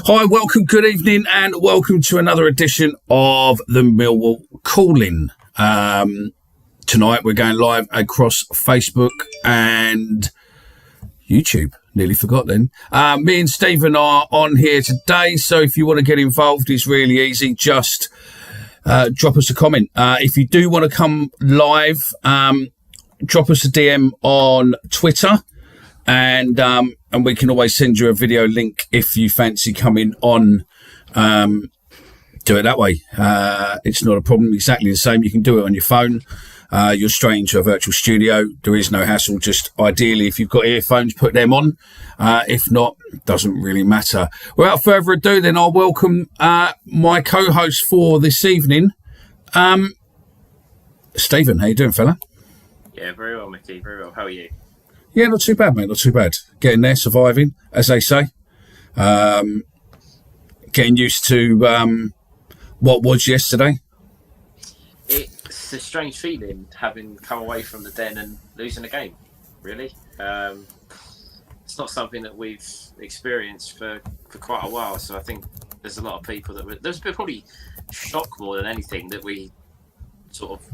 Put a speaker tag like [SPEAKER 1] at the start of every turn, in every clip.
[SPEAKER 1] Hi, welcome, good evening, and welcome to another edition of the Millwall Call. Tonight we're going live across Facebook and YouTube. Nearly forgot then. Me and Stephen are on here today, so if you want to get involved, it's really easy. Just drop us a comment. If you do want to come live, drop us a DM on Twitter, and we can always send you a video link if you fancy coming on. Do it that way. It's not a problem. Exactly the same. You can do it on your phone. You're straight into a virtual studio. There is no hassle. Just ideally, if you've got earphones, put them on. If not, doesn't really matter. Without further ado, then I'll welcome my co-host for this evening, Stephen. How you doing, fella?
[SPEAKER 2] Yeah, very well, Mickey. Very well. How are you?
[SPEAKER 1] Yeah, not too bad, mate. Not too bad. Getting there, surviving, as they say. Getting used to what was yesterday.
[SPEAKER 2] It's a strange feeling having come away from the den and losing a game, really. It's not something that we've experienced for quite a while, so I think there's a lot of people that there's probably shock more than anything that we sort of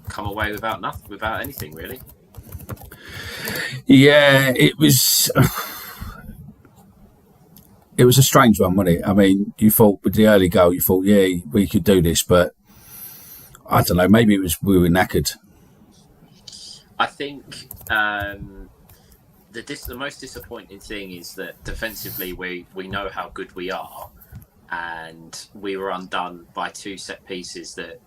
[SPEAKER 2] come away without anything, really.
[SPEAKER 1] Yeah, it was a strange one, wasn't it? I mean, you thought with the early goal, you thought, yeah, we could do this, but I don't know, maybe it was we were knackered.
[SPEAKER 2] I think the most disappointing thing is that defensively we know how good we are, and we were undone by two set pieces that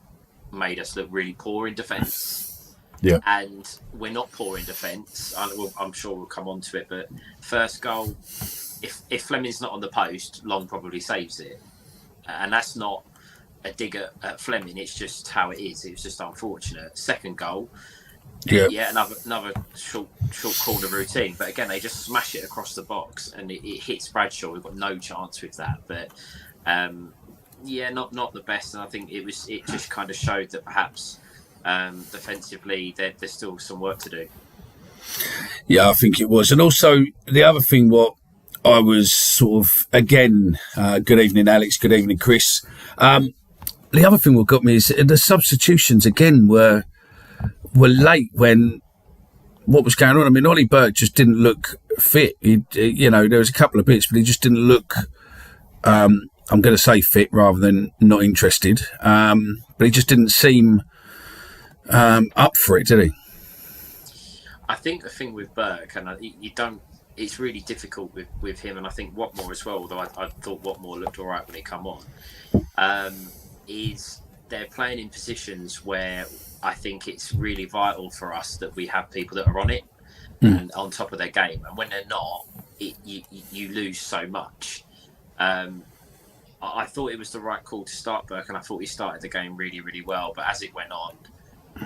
[SPEAKER 2] made us look really poor in defence.
[SPEAKER 1] Yeah,
[SPEAKER 2] and we're not poor in defence. I'm sure we'll come on to it, but first goal, if Fleming's not on the post, Long probably saves it, and that's not a dig at Fleming. It's just how it is. It was just unfortunate. Second goal, yeah, another short corner routine, but again they just smash it across the box and it hits Bradshaw. We've got no chance with that, but yeah, not the best. And I think it just kind of showed that perhaps defensively there's still some work to do.
[SPEAKER 1] Yeah, I think it was. And also the other thing, what I was sort of, again, good evening, Alex, good evening, Chris. The other thing what got me is the substitutions again were late when what was going on. I mean, Ollie Burke just didn't look fit. There was a couple of bits, but he just didn't look, I'm going to say fit rather than not interested. But he just didn't seem up for it, did he?
[SPEAKER 2] I think the thing with Burke, and it's really difficult with him, and I think Watmore as well, although I thought Watmore looked all right when he come on, is they're playing in positions where I think it's really vital for us that we have people that are on it and on top of their game, and when they're not, you lose so much. I thought it was the right call to start Burke, and I thought he started the game really, really well, but as it went on,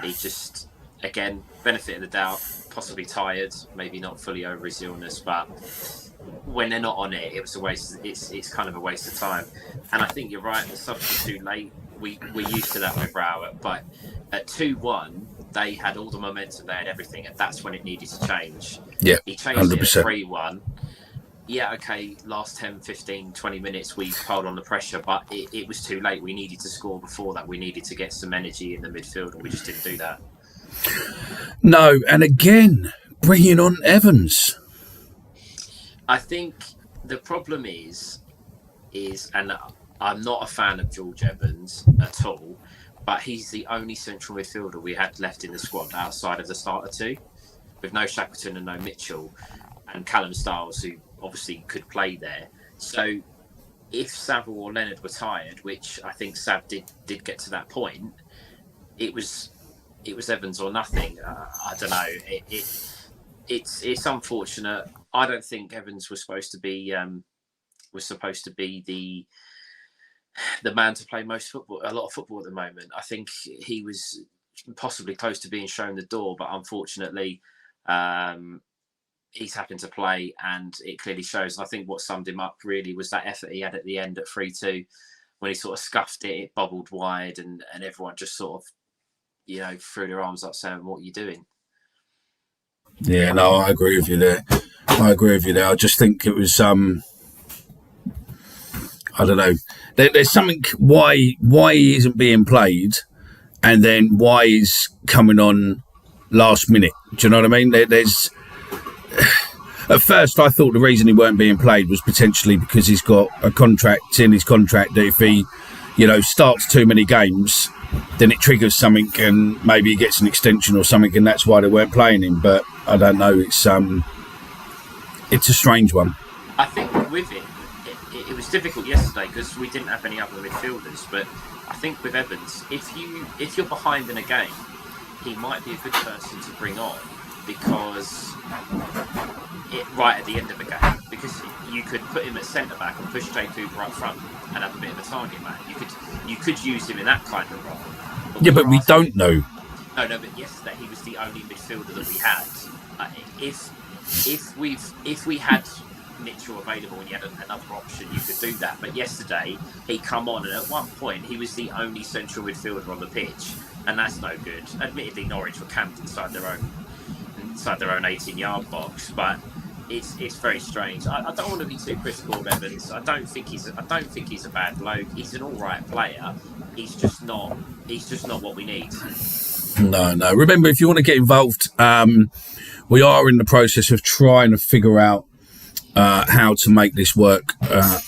[SPEAKER 2] he just, again, benefit of the doubt, possibly tired, maybe not fully over his illness, but when they're not on it, it was a waste. It's kind of a waste of time. And I think you're right, the subs were too late. We're used to that with Brower, but at 2-1, they had all the momentum, they had everything, and that's when it needed to change.
[SPEAKER 1] Yeah,
[SPEAKER 2] he changed 100%. It at 3-1. Yeah, okay, last 10, 15, 20 minutes we piled on the pressure, but it was too late. We needed to score before that. We needed to get some energy in the midfield, and we just didn't do that.
[SPEAKER 1] No, and again, bringing on Evans.
[SPEAKER 2] I think the problem is, and I'm not a fan of George Evans at all, but he's the only central midfielder we had left in the squad outside of the starter two, with no Shackleton and no Mitchell, and Callum Stiles, who obviously could play there. So if Saville or Leonard were tired, which I think Sav did get to that point, it was Evans or nothing. I don't know. It's unfortunate. I don't think Evans was supposed to be the man to play a lot of football at the moment. I think he was possibly close to being shown the door, but unfortunately, he's happened to play, and it clearly shows. And I think what summed him up really was that effort he had at the end at 3-2, when he sort of scuffed it, it bobbled wide, and everyone just sort of, threw their arms up saying, "What are you doing?"
[SPEAKER 1] Yeah, no, I agree with you there. I just think it was I don't know. There's something why he isn't being played, and then why he's coming on last minute. Do you know what I mean? There's at first I thought the reason he weren't being played was potentially because he's got a contract in his contract that if he, starts too many games, then it triggers something and maybe he gets an extension or something, and that's why they weren't playing him. But I don't know. It's a strange one.
[SPEAKER 2] I think with it was difficult yesterday because we didn't have any other midfielders. But I think with Evans, if you're behind in a game, he might be a good person to bring on because right at the end of the game, because you could put him at centre back and push Jay Cooper up front and have a bit of a target man. You could use him in that kind of role.
[SPEAKER 1] But we don't know.
[SPEAKER 2] No, but yesterday he was the only midfielder that we had. If we had Mitchell available and you had another option, you could do that. But yesterday he come on, and at one point he was the only central midfielder on the pitch, and that's no good. Admittedly, Norwich were camped inside their own 18-yard box, but it's very strange. I don't want to be too critical of Evans. I don't think he's a bad bloke. He's an all right player. He's just not what we need.
[SPEAKER 1] No. Remember, if you want to get involved, we are in the process of trying to figure out how to make this work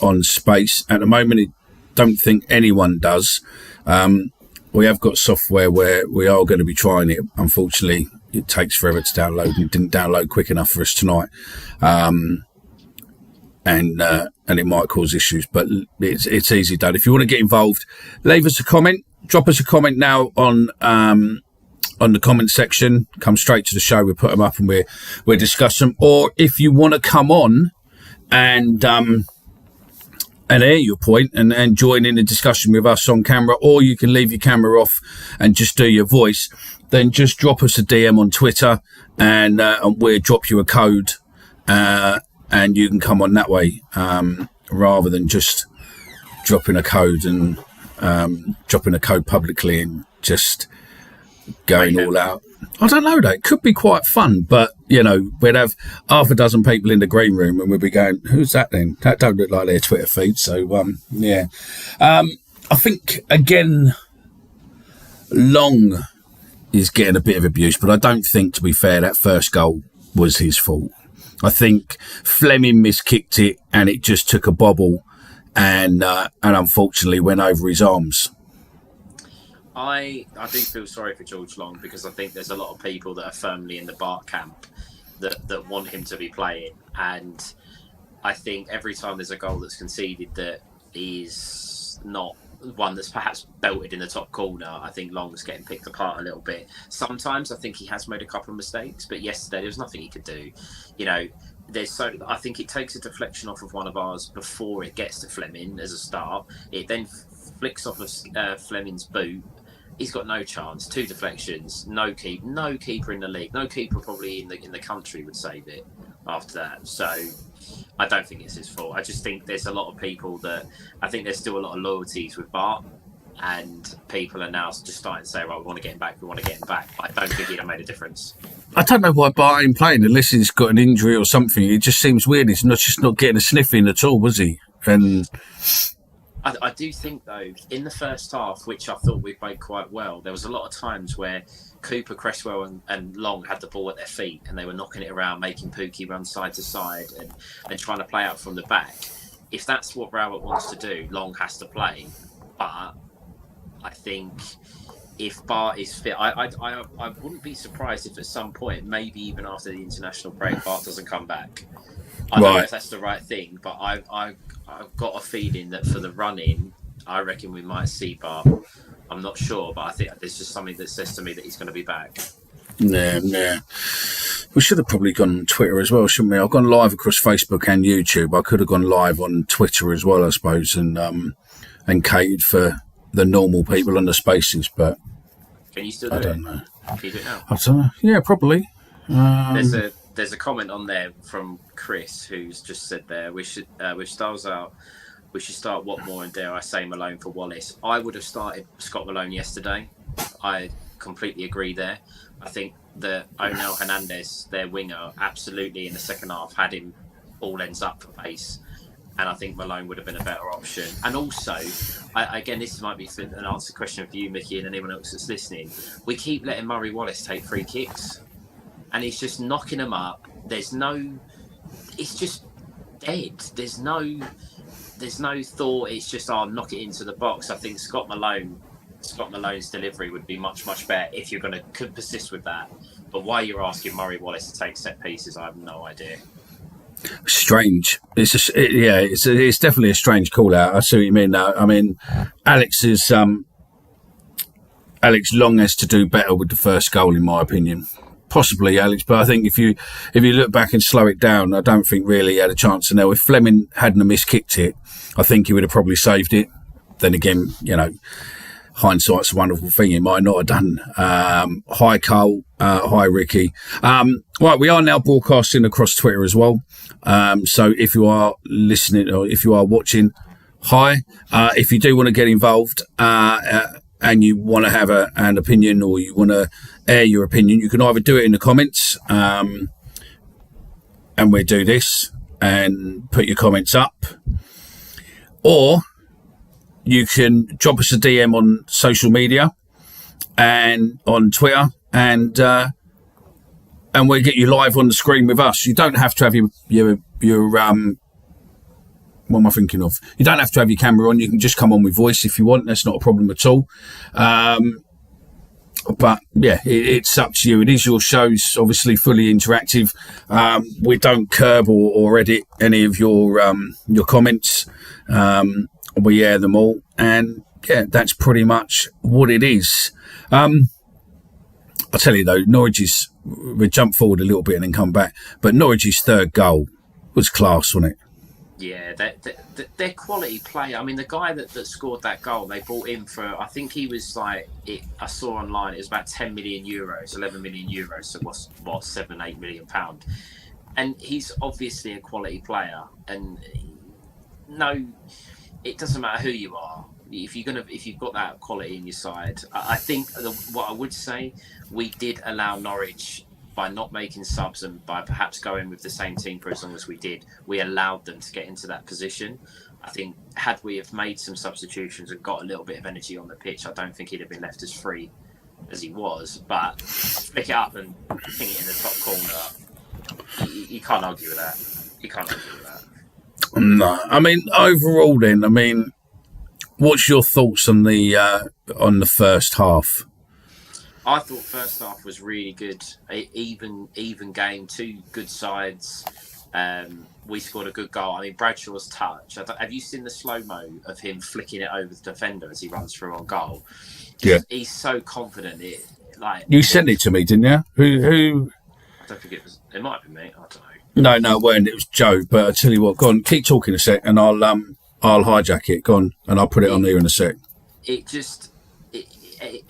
[SPEAKER 1] on Space. At the moment, I don't think anyone does. We have got software where we are going to be trying it. Unfortunately, it takes forever to download and didn't download quick enough for us tonight. And it might cause issues, but it's easy done. If you want to get involved, leave us a comment. Drop us a comment now on the comment section. Come straight to the show. We put them up and we discuss them. Or if you want to come on and air your point and join in the discussion with us on camera, or you can leave your camera off and just do your voice, then just drop us a DM on Twitter and we'll drop you a code and you can come on that way rather than just dropping a code and dropping a code publicly and just going all out. I don't know, though. It could be quite fun, but, we'd have half a dozen people in the green room and we'd be going, who's that then? That don't look like their Twitter feed. So, yeah. I think, again, Long is getting a bit of abuse, but I don't think, to be fair, that first goal was his fault. I think Fleming miskicked it and it just took a bobble and unfortunately went over his arms.
[SPEAKER 2] I do feel sorry for George Long because I think there's a lot of people that are firmly in the Bart camp that want him to be playing, and I think every time there's a goal that's conceded that is not one that's perhaps belted in the top corner, I think Long's getting picked apart a little bit. Sometimes I think he has made a couple of mistakes, but yesterday there was nothing he could do. I think it takes a deflection off of one of ours before it gets to Fleming as a start. It then flicks off of Fleming's boot. He's got no chance. 2 deflections, no keeper in the league, no keeper probably in the country would save it after that. So I don't think it's his fault. I just think there's a lot of people I think there's still a lot of loyalties with Bart, and people are now just starting to say, right, we want to get him back. I don't think he'd have made a difference. I
[SPEAKER 1] don't know why Bart ain't playing unless he's got an injury or something. It just seems weird. He's not getting a sniff in at all, was he? And
[SPEAKER 2] I do think, though, in the first half, which I thought we played quite well, there was a lot of times where Cooper, Cresswell and Long had the ball at their feet and they were knocking it around, making Pookie run side to side and trying to play out from the back. If that's what Rowett wants to do, Long has to play. But I think if Bart is fit, I wouldn't be surprised if at some point, maybe even after the international break, Bart doesn't come back. I don't know if that's the right thing, but I've got a feeling that for the run-in, I reckon we might see Bart. I'm not sure, but I think there's just something that says to me that he's going to be back.
[SPEAKER 1] Yeah. We should have probably gone on Twitter as well, shouldn't we? I've gone live across Facebook and YouTube. I could have gone live on Twitter as well, I suppose, and catered for the normal people on the spaces, but
[SPEAKER 2] can you still do it?
[SPEAKER 1] I don't know.
[SPEAKER 2] Can you do it now?
[SPEAKER 1] I don't know. Yeah, probably.
[SPEAKER 2] There's a comment on there from Chris who's just said there we should with Styles out, we should start Watmore and dare I say Malone for Wallace. I would have started Scott Malone yesterday. I completely agree there. I think that Onel Hernandez, their winger, absolutely in the second half had him all ends up for pace, and I think Malone would have been a better option. And also, again, this might be an answer question for you, Mickey, and anyone else that's listening. We keep letting Murray Wallace take free kicks, and he's just knocking them up. It's just dead. There's no thought. It's just, knock it into the box. I think Scott Malone's delivery would be much, much better if you're going to persist with that. But why you're asking Murray Wallace to take set pieces, I have no idea.
[SPEAKER 1] Strange. It's definitely a strange call out. I see what you mean now. I mean, Alex Long has to do better with the first goal, in my opinion. Possibly, Alex, but I think if you look back and slow it down, I don't think really he had a chance to know. If Fleming hadn't miskicked it, I think he would have probably saved it. Then again, hindsight's a wonderful thing. He might not have done. Hi, Cole. Hi, Ricky. Right, we are now broadcasting across Twitter as well. So if you are listening or if you are watching, hi. If you do want to get involved and you want to have an opinion or you want to air your opinion, you can either do it in the comments and we'll do this and put your comments up, or you can drop us a DM on social media and on Twitter, and we'll get you live on the screen with us. You don't have to have your what am I thinking of? You don't have to have your camera on. You can just come on with voice if you want. That's not a problem at all. But yeah, it's up to you. It is your show. It's obviously fully interactive. We don't curb or edit any of your comments. We air them all, and yeah, that's pretty much what it is. I'll tell you though, we jump forward a little bit and then come back, but Norwich's third goal was class, wasn't it?
[SPEAKER 2] Yeah, they're quality play. I mean, the guy that scored that goal, they bought him for, I think he was I saw online, it was about 10 million euros, 11 million euros, so what, 7-8 million pound. And he's obviously a quality player. And no, it doesn't matter who you are. If you've got that quality in your side, I think what I would say, we did allow Norwich, by not making subs and by perhaps going with the same team for as long as we did, we allowed them to get into that position. I think had we have made some substitutions and got a little bit of energy on the pitch, I don't think he'd have been left as free as he was. But flick it up and ping it in the top corner, you can't argue with that. You can't argue with that.
[SPEAKER 1] No, I mean, overall then, what's your thoughts on the first half?
[SPEAKER 2] I thought first half was really good. Even game, two good sides. We scored a good goal. I mean, Bradshaw's touch. Have you seen the slow-mo of him flicking it over the defender as he runs through on goal?
[SPEAKER 1] Yeah.
[SPEAKER 2] He's so confident.
[SPEAKER 1] You sent it to me, didn't you? Who?
[SPEAKER 2] I don't think it was. It might have been me. I don't know.
[SPEAKER 1] No, it wasn't. It was Joe. But I tell you what, go on, keep talking a sec, and I'll hijack it. Go on, and I'll put it on there in a sec.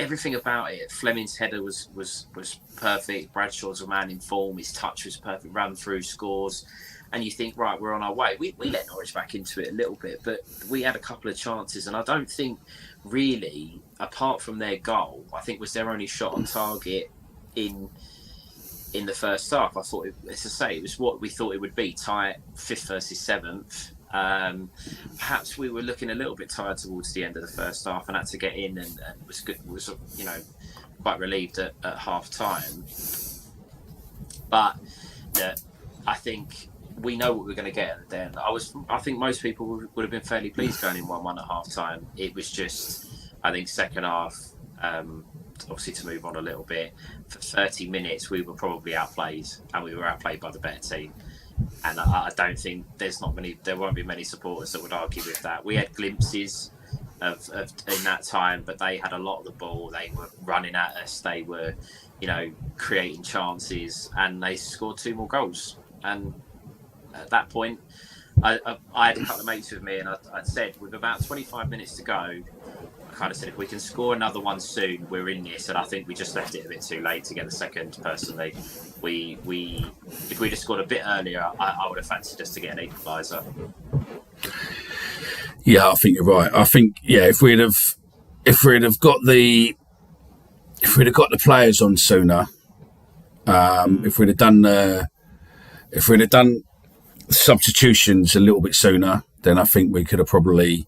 [SPEAKER 1] Everything about it. Fleming's header was perfect. Bradshaw's a man in form. His touch was perfect. Ran through, scores, and you think, right, we're on our way. We let Norwich back into it a little bit, but we had a couple of chances, and I don't think really, apart from their goal, I think was their only shot on target in the first half. I thought, it was what we thought it would be, tight, 5th versus 7th. Perhaps we were looking a little bit tired towards the end of the first half and had to get in and was quite relieved at half time. But I think we know what we're going to get at the end. I think most people would have been fairly pleased going in 1-1 at half time. It was just, I think, second half, obviously to move on a little bit, for 30 minutes we were probably outplayed, and we were outplayed by the better team. And I don't think there won't be many supporters that would argue with that. We had glimpses of in that time, but they had a lot of the ball. They were running at us. They were, creating chances, and they scored 2 more goals. And at that point, I had a couple of mates with me, and I said, with about 25 minutes to go, I kind of said, if we can score another one soon, we're in this. And I think we just left it a bit too late to get the second. Personally, if we'd have scored a bit earlier, I would have fancied us to get an equaliser. Yeah, I think you're right. I think if we'd have got the players on sooner, if we'd have done substitutions a little bit sooner, then I think we could have probably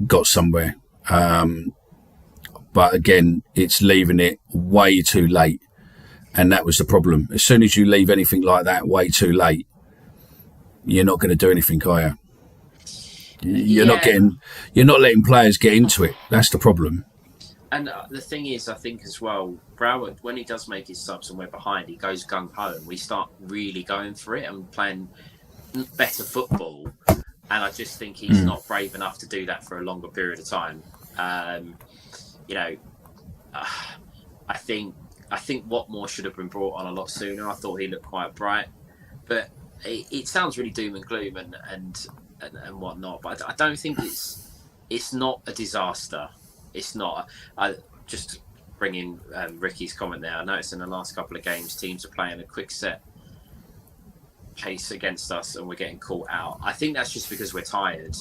[SPEAKER 1] got somewhere. But again, it's leaving it way too late. And that was the problem. As soon as you leave anything like that way too late, you're not going to do anything, are you? You're not letting players get into it. That's the problem.
[SPEAKER 2] And the thing is, I think as well, Broward, when he does make his subs and we're behind, he goes gung-ho and we start really going for it and playing better football. And I just think he's not brave enough to do that for a longer period of time. I think Watmore should have been brought on a lot sooner. I thought he looked quite bright. But it sounds really doom and gloom and whatnot. But I don't think it's not a disaster. It's not. Just bringing Ricky's comment there. I noticed in the last couple of games, teams are playing a quick set pace against us, and we're getting caught out. I think that's just because we're tired.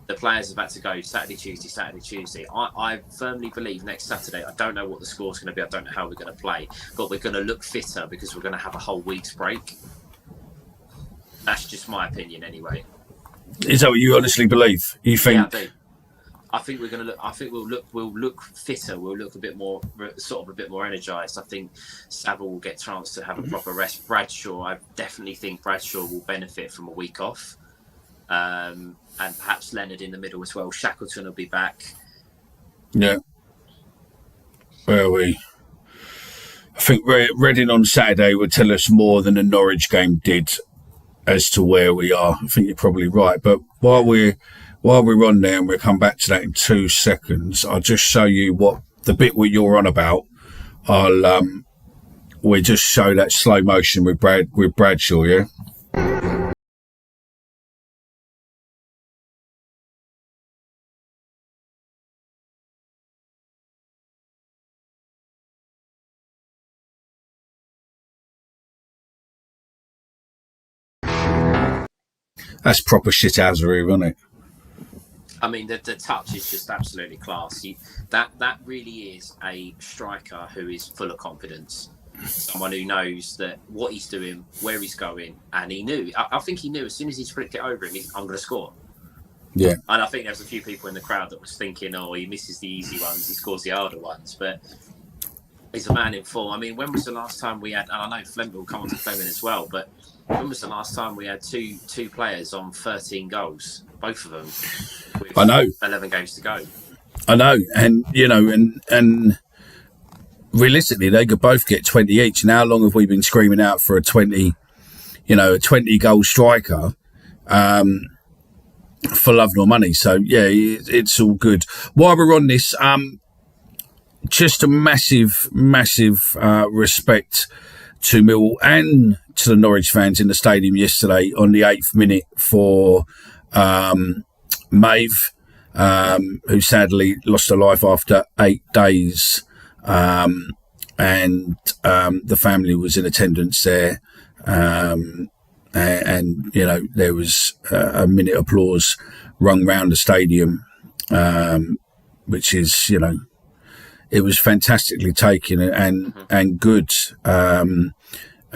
[SPEAKER 2] The players have had to go Saturday, Tuesday. I firmly believe next Saturday. I don't know what the score's going to be. I don't know how we're going to play, but we're going to look fitter because we're going to have a whole week's break. That's just my opinion, anyway.
[SPEAKER 1] Is that what you honestly believe? You think?
[SPEAKER 2] Yeah, I do. I think we're going to look. I think we'll look fitter. We'll look a bit more energised. I think Saville will get a chance to have a proper rest. Bradshaw, I definitely think Bradshaw will benefit from a week off, and perhaps Leonard in the middle as well. Shackleton will be back.
[SPEAKER 1] Yeah. Where are we? I think Reading on Saturday would tell us more than the Norwich game did as to where we are. I think you're probably right. But while we're on there, and we'll come back to that in 2 seconds, I'll just show you what the bit what you're on about. We'll just show that slow motion with Bradshaw, yeah? That's proper shithousery, isn't it?
[SPEAKER 2] I mean, the touch is just absolutely class. That really is a striker who is full of confidence. Someone who knows that what he's doing, where he's going, and he knew. I think he knew as soon as he flicked it over him, I'm going to score.
[SPEAKER 1] Yeah.
[SPEAKER 2] And I think there's a few people in the crowd that was thinking, oh, he misses the easy ones, he scores the harder ones. But he's a man in form. I mean, when was the last time we had, and I know Fleming will come on to Fleming as well, but when was the last time we had two players on 13 goals? Both of them. With
[SPEAKER 1] I know.
[SPEAKER 2] 11 games to go.
[SPEAKER 1] I know. And, and realistically, they could both get 20 each. And how long have we been screaming out for a 20 goal striker for love nor money? So, yeah, it's all good. While we're on this, just a massive respect to Millwall and to the Norwich fans in the stadium yesterday on the 8th minute for Maeve, who sadly lost her life after 8 days. And the family was in attendance there. And there was a minute applause rung round the stadium, which is, it was fantastically taken and good.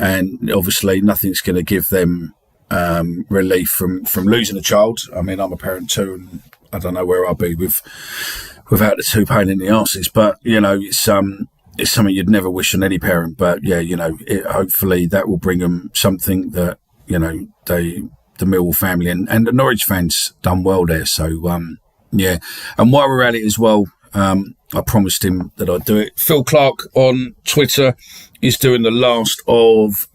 [SPEAKER 1] And obviously nothing's going to give them relief from losing a child. I mean, I'm a parent too, and I don't know where I'll be without the two pain in the arses. But it's something you'd never wish on any parent. But yeah, hopefully that will bring them something that the Millwall family and the Norwich fans done well there. So yeah, and while we're at it as well, I promised him that I'd do it. Phil Clark on Twitter is doing the last of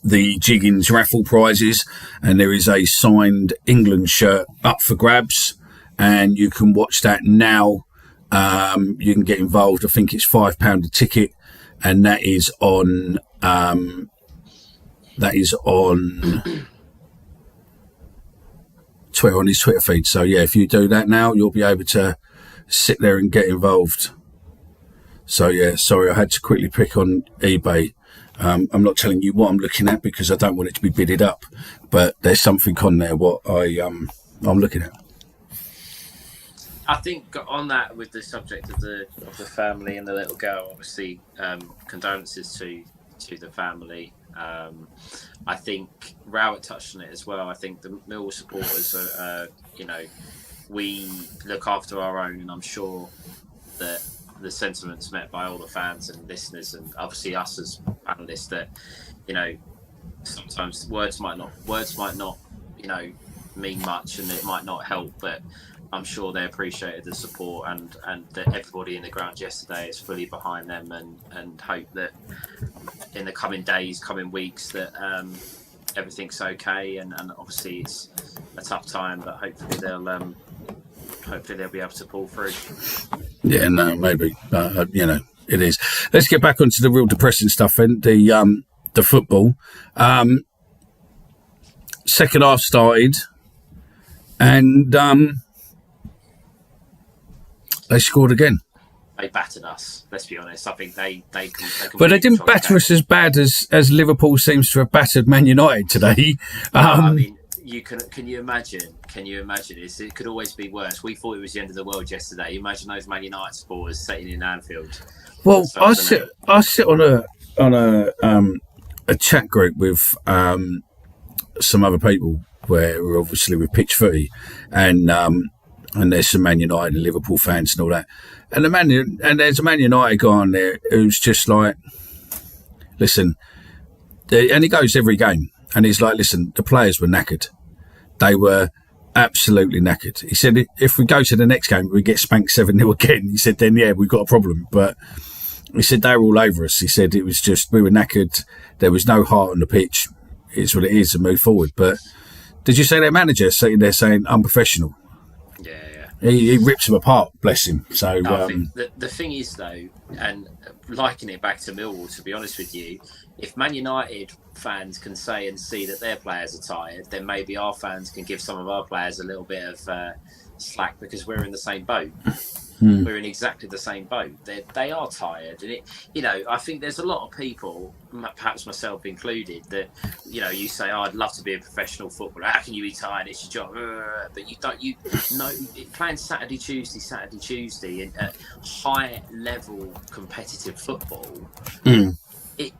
[SPEAKER 1] the Jiggins raffle prizes, and there is a signed England shirt up for grabs, and you can watch that now. You can get involved. I think it's £5 a ticket, and that is on Twitter, on his Twitter feed. So yeah, if you do that now, you'll be able to sit there and get involved. So yeah, sorry, I had to quickly pick on eBay. I'm not telling you what I'm looking at because I don't want it to be bidded up, but there's something on there what I'm looking at.
[SPEAKER 2] I think on that, with the subject of the family and the little girl, obviously condolences to the family. I think Rowett touched on it as well. I think the Millwall supporters are, we look after our own, and I'm sure that the sentiments met by all the fans and listeners, and obviously us as panelists, that sometimes words might not mean much, and it might not help, but I'm sure they appreciated the support, and that everybody in the ground yesterday is fully behind them, and hope that in the coming days, coming weeks, that everything's okay, and obviously it's a tough time, but hopefully they'll be able to pull through.
[SPEAKER 1] Yeah, no, maybe. It is. Let's get back onto the real depressing stuff then. The football. Second half started, and they scored again.
[SPEAKER 2] They battered us. Let's be honest. I think they can.
[SPEAKER 1] But they didn't batter us as bad as Liverpool seems to have battered Man United today.
[SPEAKER 2] I mean, can you imagine? It could always be worse. We thought it was the end of the world yesterday. Imagine those Man United supporters sitting in Anfield.
[SPEAKER 1] Well, I sit on a chat group with some other people where we're obviously with Pitch Footy, and there's some Man United and Liverpool fans and all that. And there's a Man United guy on there who's just like, listen, and he goes every game, and he's like, listen, the players were knackered. They were absolutely knackered. He said, if we go to the next game, we get spanked 7-0 again. He said, then, yeah, we've got a problem. But he said, they were all over us. He said, it was just, we were knackered. There was no heart on the pitch. It's what it is, and move forward. But did you say their manager sitting there saying unprofessional?
[SPEAKER 2] Yeah.
[SPEAKER 1] He rips them apart, bless him. So
[SPEAKER 2] I think the thing is, though, and likening it back to Millwall, to be honest with you, if Man United fans can say and see that their players are tired, then maybe our fans can give some of our players a little bit of slack, because we're in the same boat. We're in exactly the same boat. They are tired, and I think there's a lot of people, perhaps myself included, that you say, oh, I'd love to be a professional footballer. How can you be tired? It's your job. But you don't. Playing Saturday, Tuesday, in high level competitive football. It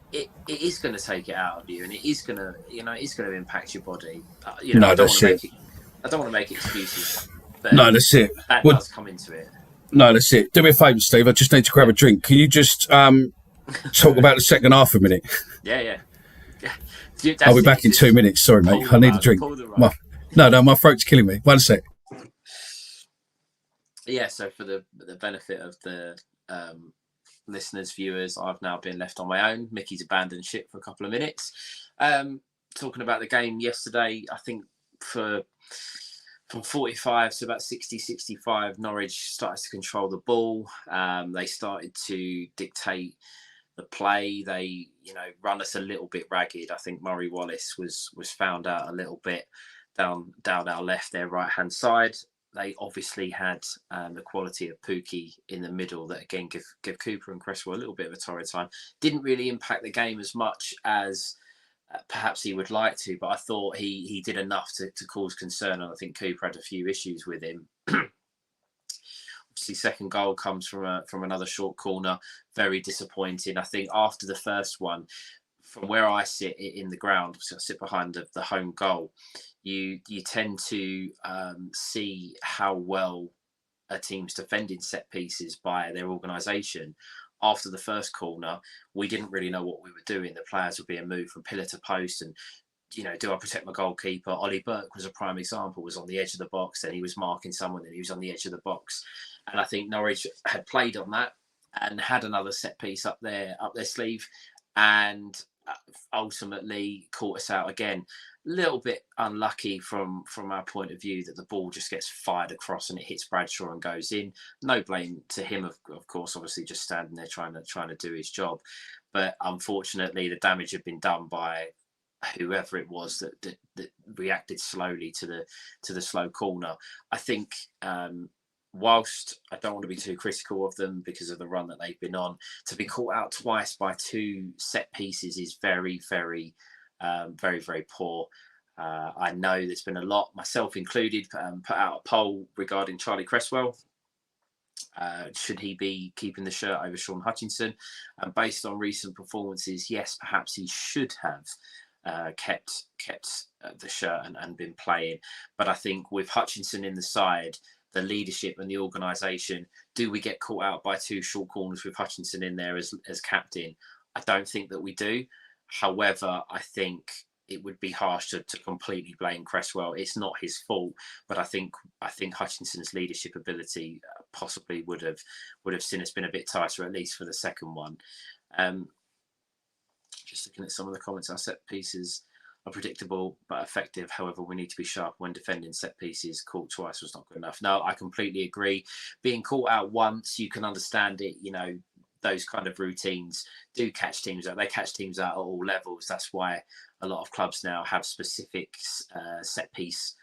[SPEAKER 2] is going to take it out of you, and it is going to impact your body. I don't want to make excuses. But
[SPEAKER 1] no, that's it.
[SPEAKER 2] That does come into it.
[SPEAKER 1] No, that's it. Do me a favour, Steve. I just need to grab a drink. Can you just talk about the second half a minute?
[SPEAKER 2] Yeah.
[SPEAKER 1] I'll be back in 2 minutes. Sorry, mate. I need a drink. My throat's killing me. 1 sec.
[SPEAKER 2] Yeah, so for the benefit of the listeners, viewers, I've now been left on my own. Mickey's abandoned ship for a couple of minutes. Talking about the game yesterday, I think from 45 to about 60, 65, Norwich started to control the ball. They started to dictate the play. They, run us a little bit ragged. I think Murray Wallace was found out a little bit down our left, their right-hand side. They obviously had the quality of Pookie in the middle that, again, give Cooper and Cresswell a little bit of a torrid time. Didn't really impact the game as much as perhaps he would like to, but I thought he did enough to cause concern, and I think Cooper had a few issues with him. Obviously, second goal comes from another short corner. Very disappointing. I think after the first one, from where I sit in the ground, so I sit behind the home goal, you tend to see how well a team's defending set pieces by their organisation. After the first corner, we didn't really know what we were doing. The players were being moved from pillar to post, and do I protect my goalkeeper? Ollie Burke was a prime example. Was on the edge of the box, then he was marking someone, then he was on the edge of the box. And I think Norwich had played on that and had another set piece up their sleeve, and ultimately caught us out again. Little bit unlucky from our point of view that the ball just gets fired across and it hits Bradshaw and goes in. No blame to him, of course, obviously just standing there trying to do his job. But unfortunately, the damage had been done by whoever it was that reacted slowly to the slow corner. I think whilst I don't want to be too critical of them because of the run that they've been on, to be caught out twice by two set pieces is very, very very, very poor. I know there's been a lot, myself included, put out a poll regarding Charlie Cresswell. Should he be keeping the shirt over Sean Hutchinson? And based on recent performances, yes, perhaps he should have kept the shirt and been playing. But I think with Hutchinson in the side, the leadership and the organisation, do we get caught out by two short corners with Hutchinson in there as captain? I don't think that we do. However, I think it would be harsh to completely blame Cresswell. It's not his fault, but I think Hutchinson's leadership ability possibly would have seen us been a bit tighter, at least for the second one. Just looking at some of the comments, our set pieces are predictable but effective. However, we need to be sharp when defending set pieces. Caught twice was not good enough. No, I completely agree. Being caught out once, you can understand it. You know, those kind of routines do catch teams out. They catch teams out at all levels. That's why a lot of clubs now have specific set piece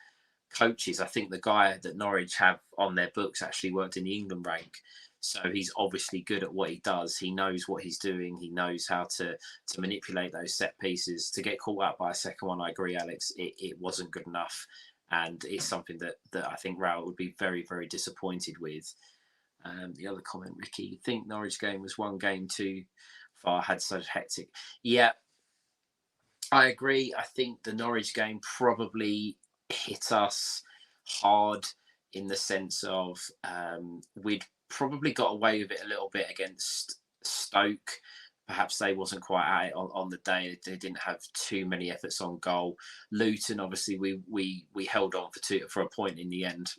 [SPEAKER 2] coaches. I think the guy that Norwich have on their books actually worked in the England rank. So he's obviously good at what he does. He knows what he's doing. He knows how to manipulate those set pieces. To get caught out by a second one, I agree, Alex, it wasn't good enough. And it's something that I think Raul would be very, very disappointed with. The other comment, Ricky, think Norwich game was one game too far, had such hectic. Yeah, I agree. I think the Norwich game probably hit us hard in the sense of we'd probably got away with it a little bit against Stoke. Perhaps they wasn't quite at it on the day. They didn't have too many efforts on goal. Luton, obviously, we held on for a point in the end.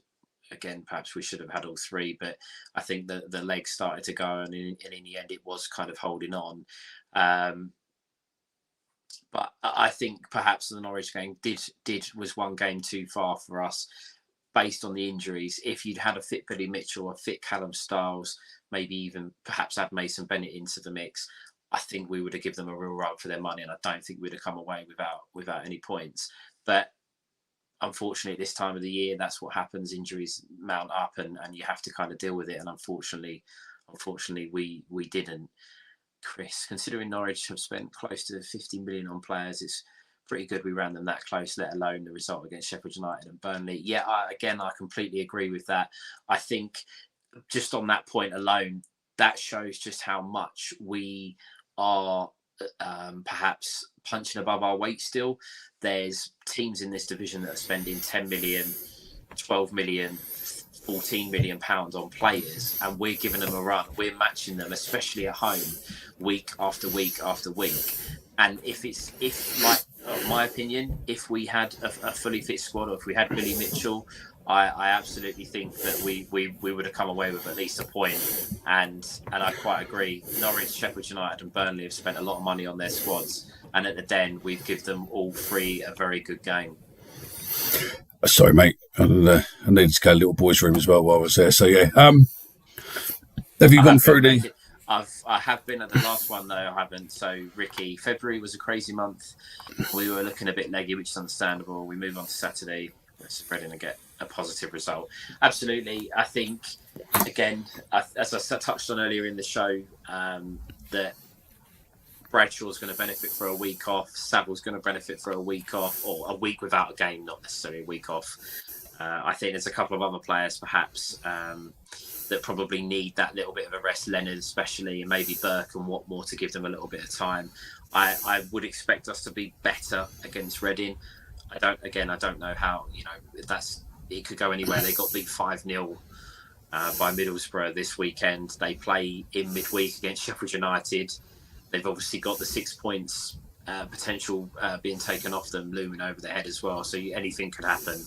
[SPEAKER 2] Again, perhaps we should have had all three, but I think the legs started to go, and in the end, it was kind of holding on. But I think perhaps the Norwich game was one game too far for us, based on the injuries. If you'd had a fit Billy Mitchell, a fit Callum Stiles, maybe even perhaps add Mason Bennett into the mix, I think we would have given them a real run for their money, and I don't think we'd have come away without any points. But unfortunately, at this time of the year, that's what happens. Injuries mount up, and you have to kind of deal with it. And unfortunately, we didn't. Chris, considering Norwich have spent close to 50 million on players, it's pretty good we ran them that close, let alone the result against Sheffield United and Burnley. Yeah, I completely agree with that. I think just on that point alone, that shows just how much we are perhaps punching above our weight still. There's teams in this division that are spending 10 million, 12 million, 14 million pounds on players, and we're giving them a run. We're matching them, especially at home, week after week after week. And if like, my opinion, if we had a fully fit squad, or if we had Billy Mitchell, I absolutely think that we would have come away with at least a point. And I quite agree. Norwich, Sheffield United and Burnley have spent a lot of money on their squads, and at the Den, we've given them all three a very good game.
[SPEAKER 1] Sorry, mate. I needed to go to little boys' room as well while I was there. So yeah. Have you gone through the?
[SPEAKER 2] I have been at the last one though. I haven't. So Ricky, February was a crazy month. We were looking a bit leggy, which is understandable. We move on to Saturday. Let's Reading and get a positive result. Absolutely. I think again, as I touched on earlier in the show, that Bradshaw's going to benefit for a week off. Saville's going to benefit for a week off, or a week without a game, not necessarily a week off. I think there's a couple of other players perhaps that probably need that little bit of a rest. Leonard especially, and maybe Burke and Watmore, to give them a little bit of time. I would expect us to be better against Reading. I don't know how, it could go anywhere. They got beat 5-0 by Middlesbrough this weekend. They play in midweek against Sheffield United. They've obviously got the 6 points potential being taken off them, looming over their head as well. So anything could happen.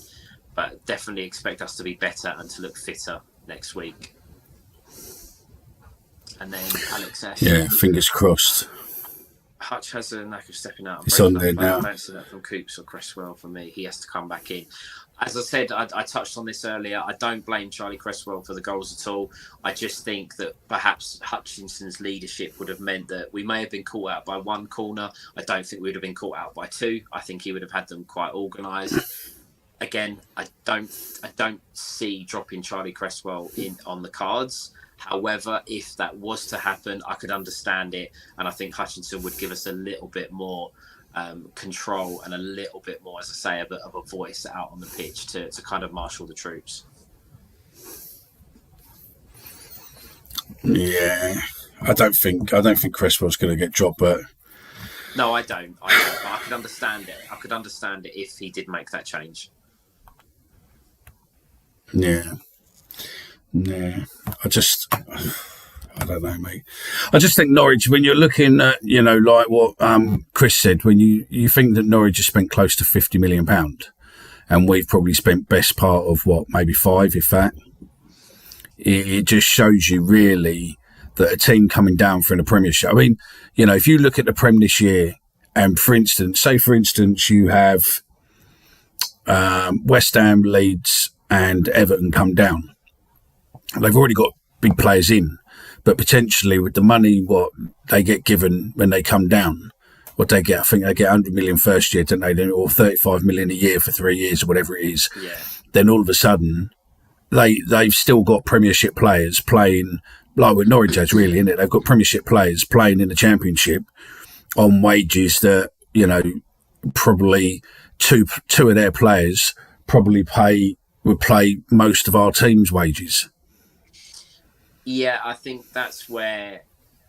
[SPEAKER 2] But definitely expect us to be better and to look fitter next week. And then Alex S.
[SPEAKER 1] Yeah, fingers crossed.
[SPEAKER 2] Hutch has a knack of stepping out.
[SPEAKER 1] It's on there now.
[SPEAKER 2] I don't see that from Coops or Cresswell for me. He has to come back in. As I said, I touched on this earlier. I don't blame Charlie Cresswell for the goals at all. I just think that perhaps Hutchinson's leadership would have meant that we may have been caught out by one corner. I don't think we would have been caught out by two. I think he would have had them quite organised. Again, I don't see dropping Charlie Cresswell in on the cards. However, if that was to happen, I could understand it, and I think Hutchinson would give us a little bit more control and a little bit more, as I say, a bit of a voice out on the pitch to kind of marshal the troops.
[SPEAKER 1] Yeah, I don't think Cresswell's going to get dropped, but
[SPEAKER 2] no, I don't. But I could understand it. I could understand it if he did make that change.
[SPEAKER 1] Yeah. I don't know, mate. I just think Norwich, when you're looking at, like what Chris said, when you think that Norwich has spent close to £50 million, and we've probably spent best part of maybe 5, if that. It just shows you really that a team coming down from the Premiership. I mean, if you look at the Prem this year, and for instance, you have West Ham, Leeds, and Everton come down. They've already got big players in, but potentially with the money what they get given when they come down, what they get, I think they get 100 million first year, don't they? Or 35 million a year for 3 years or whatever it is.
[SPEAKER 2] Yeah.
[SPEAKER 1] Then all of a sudden, they've still got Premiership players playing, like with Norwich has really, isn't it? They've got Premiership players playing in the Championship on wages that, probably two of their players would play most of our team's wages.
[SPEAKER 2] Yeah, I think that's where,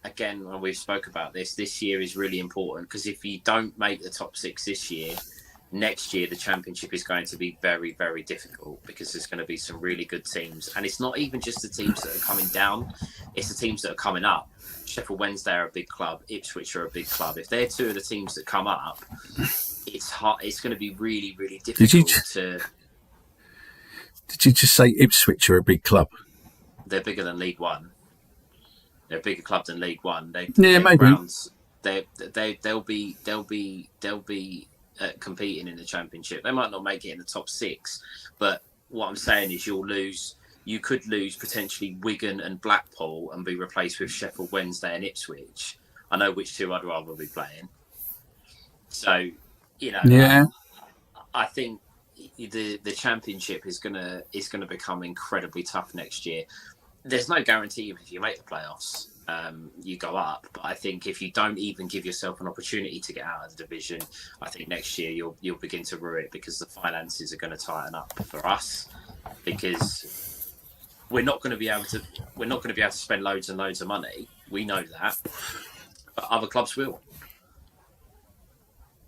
[SPEAKER 2] again, when we've spoke about this year is really important, because if you don't make the top 6 this year, next year the Championship is going to be very, very difficult, because there's going to be some really good teams. And it's not even just the teams that are coming down, it's the teams that are coming up. Sheffield Wednesday are a big club, Ipswich are a big club. If they're 2 of the teams that come up, it's hard, it's going to be really, really difficult to...
[SPEAKER 1] Did you just say Ipswich are a big club?
[SPEAKER 2] They're bigger than League One. They're a bigger club than League One.
[SPEAKER 1] Maybe.
[SPEAKER 2] Grounds, they'll be competing in the Championship. They might not make it in the top 6, but what I'm saying is you could lose potentially Wigan and Blackpool and be replaced with Sheffield Wednesday and Ipswich. I know which 2 I'd rather be playing. So,
[SPEAKER 1] yeah.
[SPEAKER 2] I think the Championship is gonna become incredibly tough next year. There's no guarantee if you make the playoffs, you go up. But I think if you don't even give yourself an opportunity to get out of the division, I think next year you'll begin to rue it, because the finances are going to tighten up for us, because we're not going to be able to spend loads and loads of money. We know that, but other clubs will.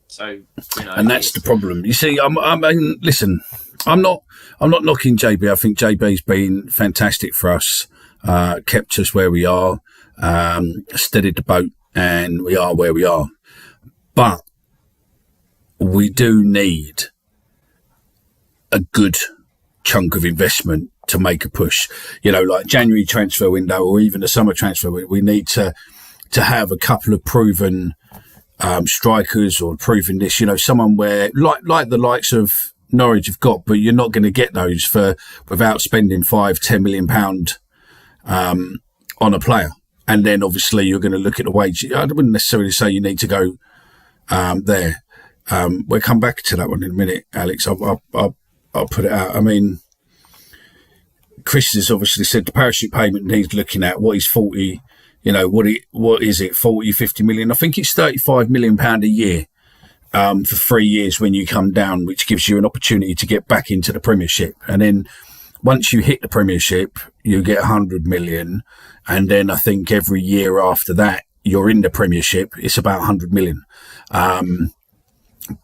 [SPEAKER 2] So,
[SPEAKER 1] and that's the problem. You see, listen, I'm not knocking JB. I think JB's been fantastic for us, kept us where we are, steadied the boat, and we are where we are. But we do need a good chunk of investment to make a push. Like January transfer window, or even the summer transfer window, we need to have a couple of proven strikers, or proving this, someone where like the likes of Norwich have got, but you're not going to get those without spending £5-10 million on a player. And then obviously you're going to look at the wage. I wouldn't necessarily say you need to go there. We'll come back to that one in a minute, Alex. I'll put it out. I mean, Chris has obviously said the parachute payment needs looking at. What is 40? What is it? 40, 50 million? I think it's £35 million a year for 3 years when you come down, which gives you an opportunity to get back into the Premiership. And then once you hit the Premiership, you get 100 million. And then I think every year after that, you're in the Premiership, it's about 100 million.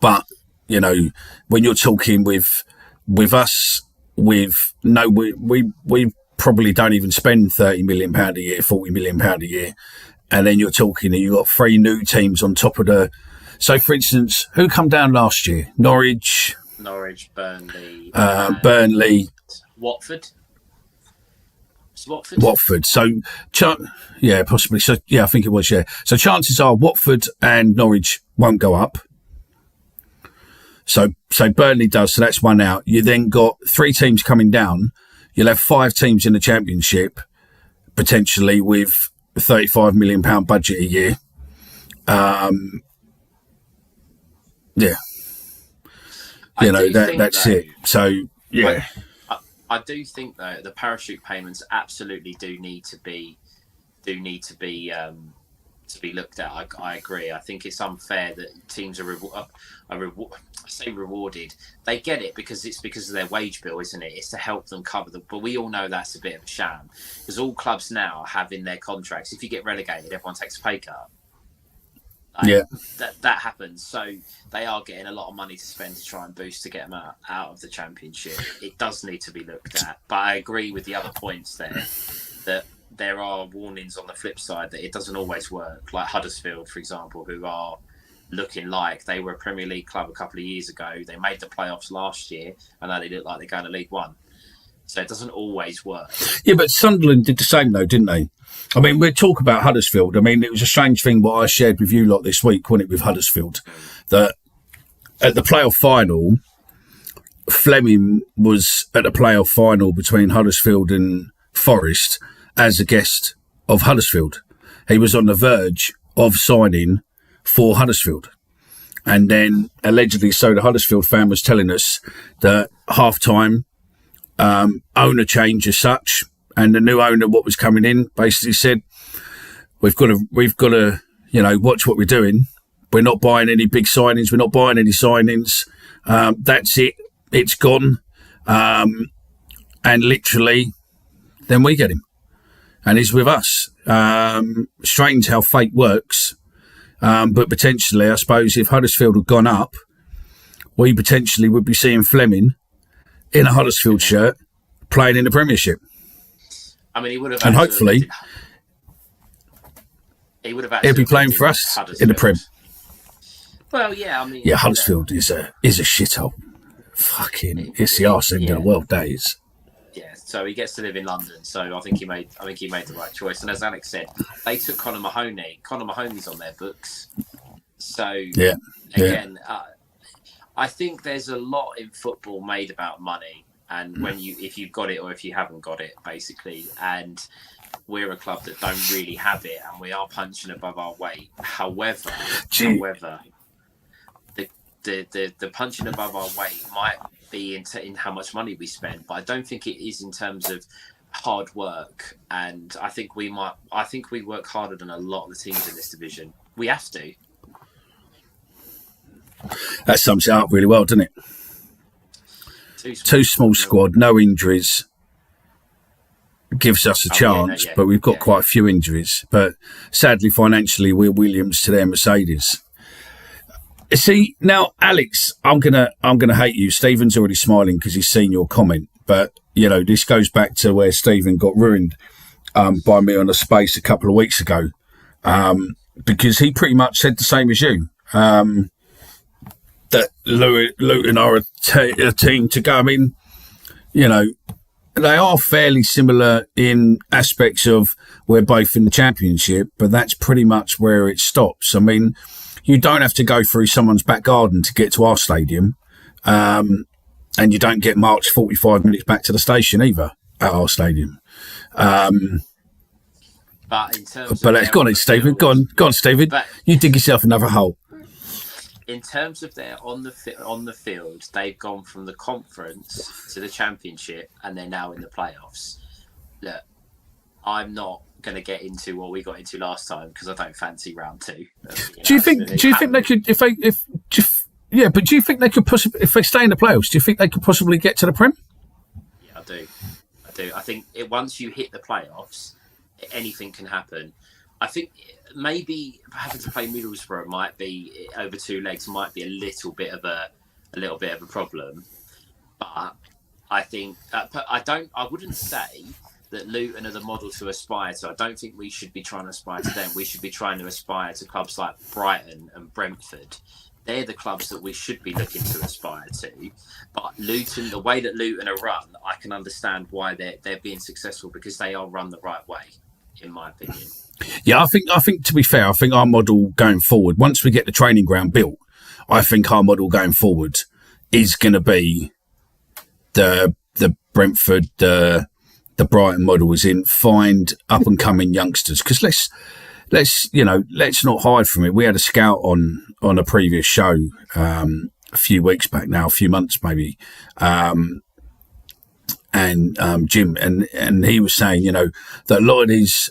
[SPEAKER 1] But, when you're talking with us, we probably don't even spend £30 million a year, £40 million a year. And then you're talking, you've got 3 new teams on top of the... So, for instance, who come down last year? Norwich,
[SPEAKER 2] Burnley.
[SPEAKER 1] Burnley.
[SPEAKER 2] Watford.
[SPEAKER 1] Watford. So, yeah, possibly. So, yeah, I think it was, yeah. So chances are Watford and Norwich won't go up. So Burnley does. So that's 1 out. You then got 3 teams coming down. You'll have 5 teams in the Championship, potentially with a £35 million budget a year. Yeah. That's it. So, yeah.
[SPEAKER 2] I do think, though, the parachute payments absolutely do need to be to be looked at. I agree. I think it's unfair that teams are I say rewarded. They get it because it's because of their wage bill, isn't it? It's to help them cover them. But we all know that's a bit of a sham because all clubs now have in their contracts, if you get relegated, everyone takes a pay cut.
[SPEAKER 1] Yeah,
[SPEAKER 2] that happens. So they are getting a lot of money to spend to try and boost to get them out of the Championship. It does need to be looked at. But I agree with the other points there that there are warnings on the flip side that it doesn't always work. Like Huddersfield, for example, who are looking like they were a Premier League club a couple of years ago. They made the playoffs last year, and now they look like they're going to League One. So it doesn't always work.
[SPEAKER 1] Yeah, but Sunderland did the same though, didn't they? I mean, we talk about Huddersfield. I mean, it was a strange thing what I shared with you lot this week, wasn't it, with Huddersfield, that at the playoff final, Fleming was at the playoff final between Huddersfield and Forest as a guest of Huddersfield. He was on the verge of signing for Huddersfield. And then allegedly, so the Huddersfield fan was telling us that half-time, owner change as such, and the new owner, what was coming in, basically said, we've got to, watch what we're doing. We're not buying any big signings. We're not buying any signings. That's it. It's gone. And literally, then we get him. And he's with us. Strange how fate works. But potentially, I suppose, if Huddersfield had gone up, we potentially would be seeing Fleming in a Huddersfield shirt playing in the Premiership.
[SPEAKER 2] I mean, he would have,
[SPEAKER 1] and hopefully he'll be playing for us in the Prem.
[SPEAKER 2] Well, yeah, I mean,
[SPEAKER 1] Huddersfield is a shithole. Fucking, it's the arse end of the world days.
[SPEAKER 2] Yeah, so he gets to live in London. So I think he made the right choice. And as Alex said, they took Conor Mahoney. Conor Mahoney's on their books. So again, I think there's a lot in football made about money. And if you've got it or if you haven't got it, basically. And we're a club that don't really have it, and we are punching above our weight. However, the punching above our weight might be in how much money we spend, but I don't think it is in terms of hard work. And I think we work harder than a lot of the teams in this division. We have to.
[SPEAKER 1] That sums it up really well, doesn't it? Too small squad, no injuries. Gives us a chance, but we've got quite a few injuries. But sadly, financially, we're Williams to their Mercedes. See, now, Alex, I'm gonna hate you. Stephen's already smiling because he's seen your comment. But, this goes back to where Stephen got ruined by me on a space a couple of weeks ago. Because he pretty much said the same as you. That Luton are a team to go. I mean, they are fairly similar in aspects of we're both in the Championship, but that's pretty much where it stops. I mean, you don't have to go through someone's back garden to get to our stadium, and you don't get marched 45 minutes back to the station either at our stadium.
[SPEAKER 2] But in terms
[SPEAKER 1] go on, Stephen. Go on, Stephen. You dig yourself another hole.
[SPEAKER 2] In terms of their on the field, they've gone from the conference to the Championship, and they're now in the playoffs. Look, I'm not going to get into what we got into last time because I don't fancy round two. Do you think they could
[SPEAKER 1] but do you think they could possibly, if they stay in the playoffs, do you think they could possibly get to the Prem?
[SPEAKER 2] Yeah, I do. I think once you hit the playoffs, anything can happen. I think maybe having to play Middlesbrough might be over two legs might be a little bit of a problem, but I think I wouldn't say that Luton are the model to aspire to. I don't think we should be trying to aspire to them. We should be trying to aspire to clubs like Brighton and Brentford. They're the clubs that we should be looking to aspire to. But Luton, the way that Luton are run, I can understand why they're being successful because they are run the right way, in my opinion.
[SPEAKER 1] Yeah, I think to be fair, I think our model going forward, once we get the training ground built, I think our model going forward is going to be the Brentford, the Brighton model is in, find up and coming youngsters. Because let's not hide from it. We had a scout on a previous show a few weeks back now, a few months maybe, and Jim, and he was saying, that a lot of these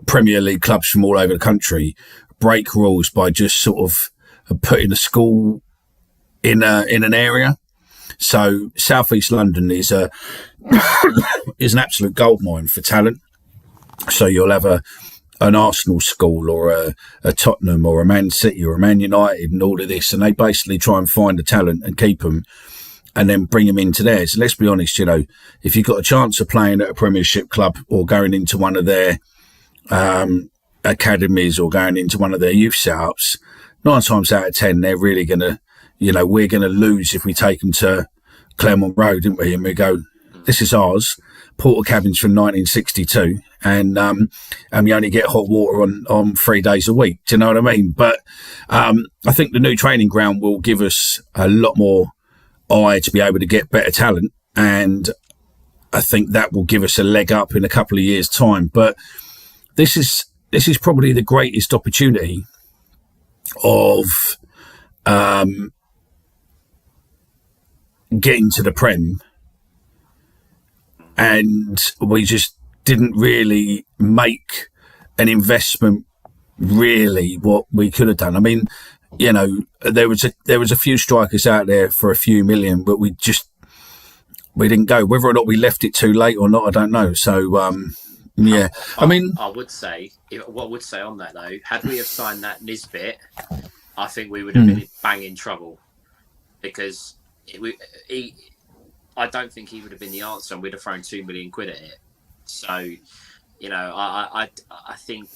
[SPEAKER 1] Premier League clubs from all over the country break rules by just sort of putting a school in an area. So South East London is an absolute goldmine for talent. So you'll have an Arsenal school or a Tottenham or a Man City or a Man United and all of this, and they basically try and find the talent and keep them and then bring them into theirs. Let's be honest, if you've got a chance of playing at a Premiership club or going into one of their academies or going into one of their youth setups, 9 times out of 10, they're really going to, we're going to lose if we take them to Claremont Road, didn't we? And we go, this is ours. Porter cabins from 1962, and we only get hot water on 3 days a week. Do you know what I mean? But I think the new training ground will give us a lot more eye to be able to get better talent, and I think that will give us a leg up in a couple of years' time. But this is probably the greatest opportunity of getting to the Prem, and we just didn't really make an investment really what we could have done. I mean, there was a few strikers out there for a few million, but we didn't go. Whether or not we left it too late or not, I don't know. So yeah,
[SPEAKER 2] I would say on that though, had we have signed that Nisbet, I think we would have been in banging trouble, because I don't think he would have been the answer, and we'd have thrown 2 million quid at it. So, I think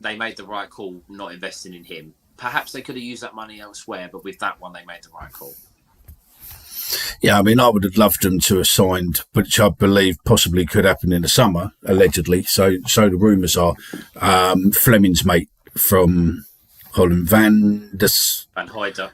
[SPEAKER 2] they made the right call not investing in him. Perhaps they could have used that money elsewhere, but with that one, they made the right call.
[SPEAKER 1] Yeah, I mean, I would have loved them to have signed, which I believe possibly could happen in the summer, allegedly. So the rumours are Fleming's mate from Holland, Van
[SPEAKER 2] Hooydonk.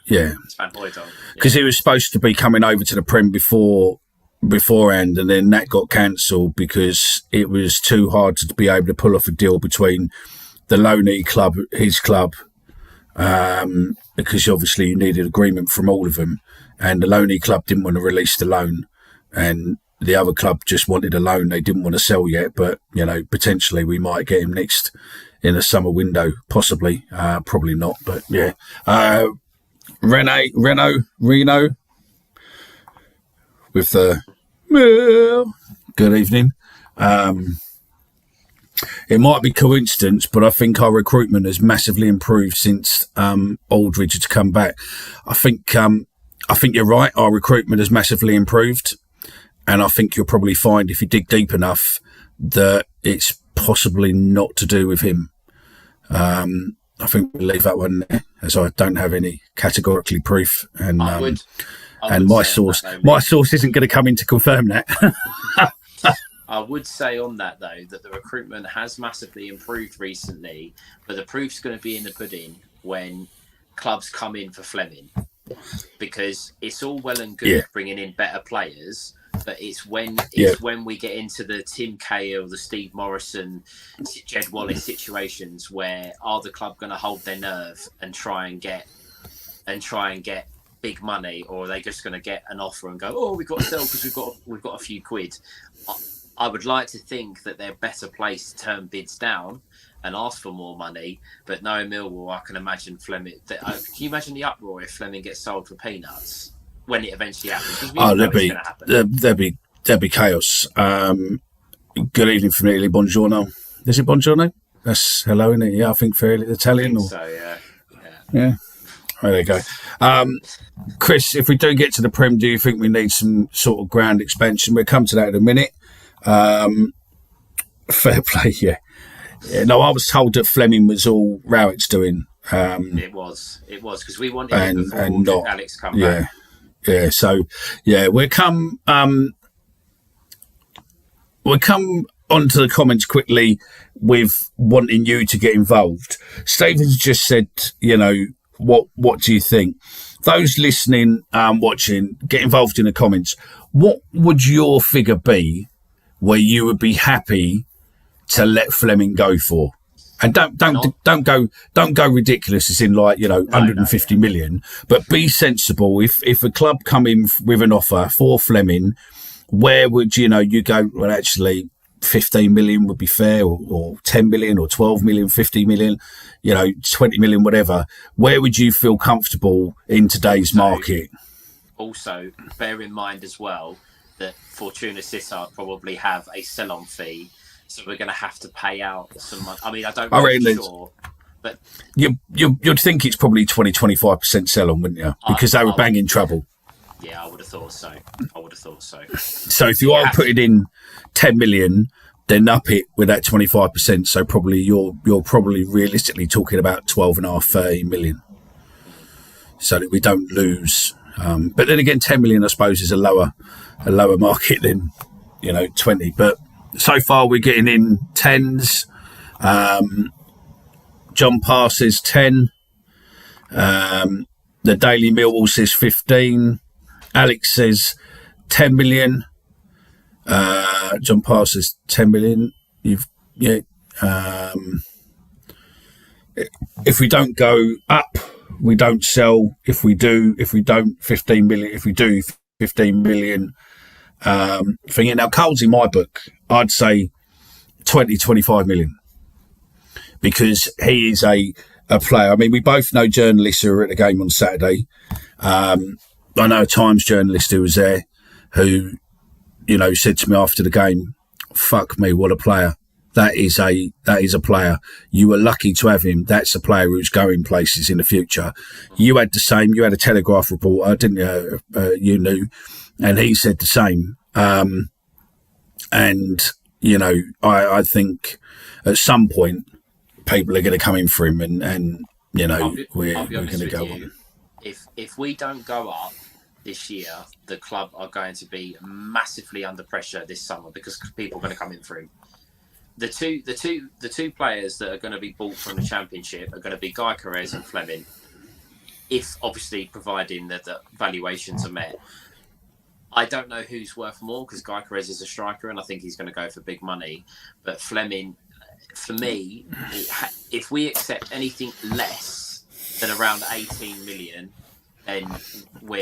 [SPEAKER 1] Yeah,
[SPEAKER 2] Van Hooydonk.
[SPEAKER 1] Because he was supposed to be coming over to the Prem beforehand, and then that got cancelled because it was too hard to be able to pull off a deal between the loanee club, his club, because obviously you needed agreement from all of them, and the loanee club didn't want to release the loan, and the other club just wanted a loan. They didn't want to sell yet, but potentially we might get him next in a summer window, possibly, probably not, but yeah. Reno with the good evening. It might be coincidence, but I think our recruitment has massively improved since Aldridge has come back. I think you're right. Our recruitment has massively improved, and I think you'll probably find, if you dig deep enough, that it's possibly not to do with him. I think we'll leave that one there, as I don't have any categorically proof, and my source isn't going to come in to confirm that.
[SPEAKER 2] I would say on that though, that the recruitment has massively improved recently, but the proof's going to be in the pudding when clubs come in for Fleming, because it's all well and good bringing in better players, but it's when we get into the Tim Cahill, the Steve Morrison, Jed Wallace situations where are the club going to hold their nerve and try and get big money, or are they just going to get an offer and go, oh, we've got to sell because we've got a few quid. I would like to think that they're better placed to turn bids down and ask for more money, but knowing Millwall, I can imagine Fleming. Can you imagine the uproar if Fleming gets sold for peanuts when it eventually happens?
[SPEAKER 1] There'd be chaos. Good evening from Italy. Buongiorno. Is it buongiorno? That's hello, isn't it? Yeah, I think fairly Italian. Yeah. There you go. Chris, if we do get to the Prem, do you think we need some sort of ground expansion? We'll come to that in a minute. Fair play, yeah. No, I was told that Fleming was all Rowett's doing.
[SPEAKER 2] It was because we wanted it before Alex come back.
[SPEAKER 1] Yeah. So, yeah, we'll come onto the comments quickly with wanting you to get involved. Stephen's just said, what do you think? Those listening, watching, get involved in the comments. What would your figure be where you would be happy to let Fleming go for? And don't go ridiculous as in 150 million, but be sensible. If a club come in with an offer for Fleming, where would you go? Well, actually, 15 million would be fair, or 10 million, or 12 million, 50 million, 20 million, whatever. Where would you feel comfortable in today's market?
[SPEAKER 2] Also, bear in mind as well that Fortuna Sittard probably have a sell-on fee, so we're going to have to pay out some money. I mean, I don't know for sure, but
[SPEAKER 1] you'd think it's probably 20-25% sell-on, wouldn't you? Because they were banging trouble.
[SPEAKER 2] Yeah, I would have thought so.
[SPEAKER 1] So if you are putting in 10 million, then up it with that 25%. So probably you're probably realistically talking about 12.5, 30 million, so that we don't lose. But then again, 10 million, I suppose, is a lower market than 20. But so far we're getting in 10s. John Parr says 10. The Daily Millwall says 15. Alex says 10 million. John Parr says 10 million. If we don't go up, we don't sell. If we don't, 15 million. If we do, 15 million. Thing. Now, Cole's in my book, I'd say 20-25 million, because he is a player. I mean, we both know journalists who were at the game on Saturday. I know a Times journalist who was there who, said to me after the game, "Fuck me, what a player. That is a player. You were lucky to have him. That's a player who's going places in the future." You had the same. You had a Telegraph reporter, didn't you? You knew. And he said the same. I think at some point people are going to come in for him, and we're going to go on.
[SPEAKER 2] If we don't go up this year, the club are going to be massively under pressure this summer, because people are going to come in for him. The two players that are going to be bought from the Championship are going to be Guy Carrez and Fleming, if obviously providing that the valuations are met. I don't know who's worth more, because Guy Carrez is a striker and I think he's going to go for big money. But Fleming, for me, if we accept anything less than around 18 million, then it's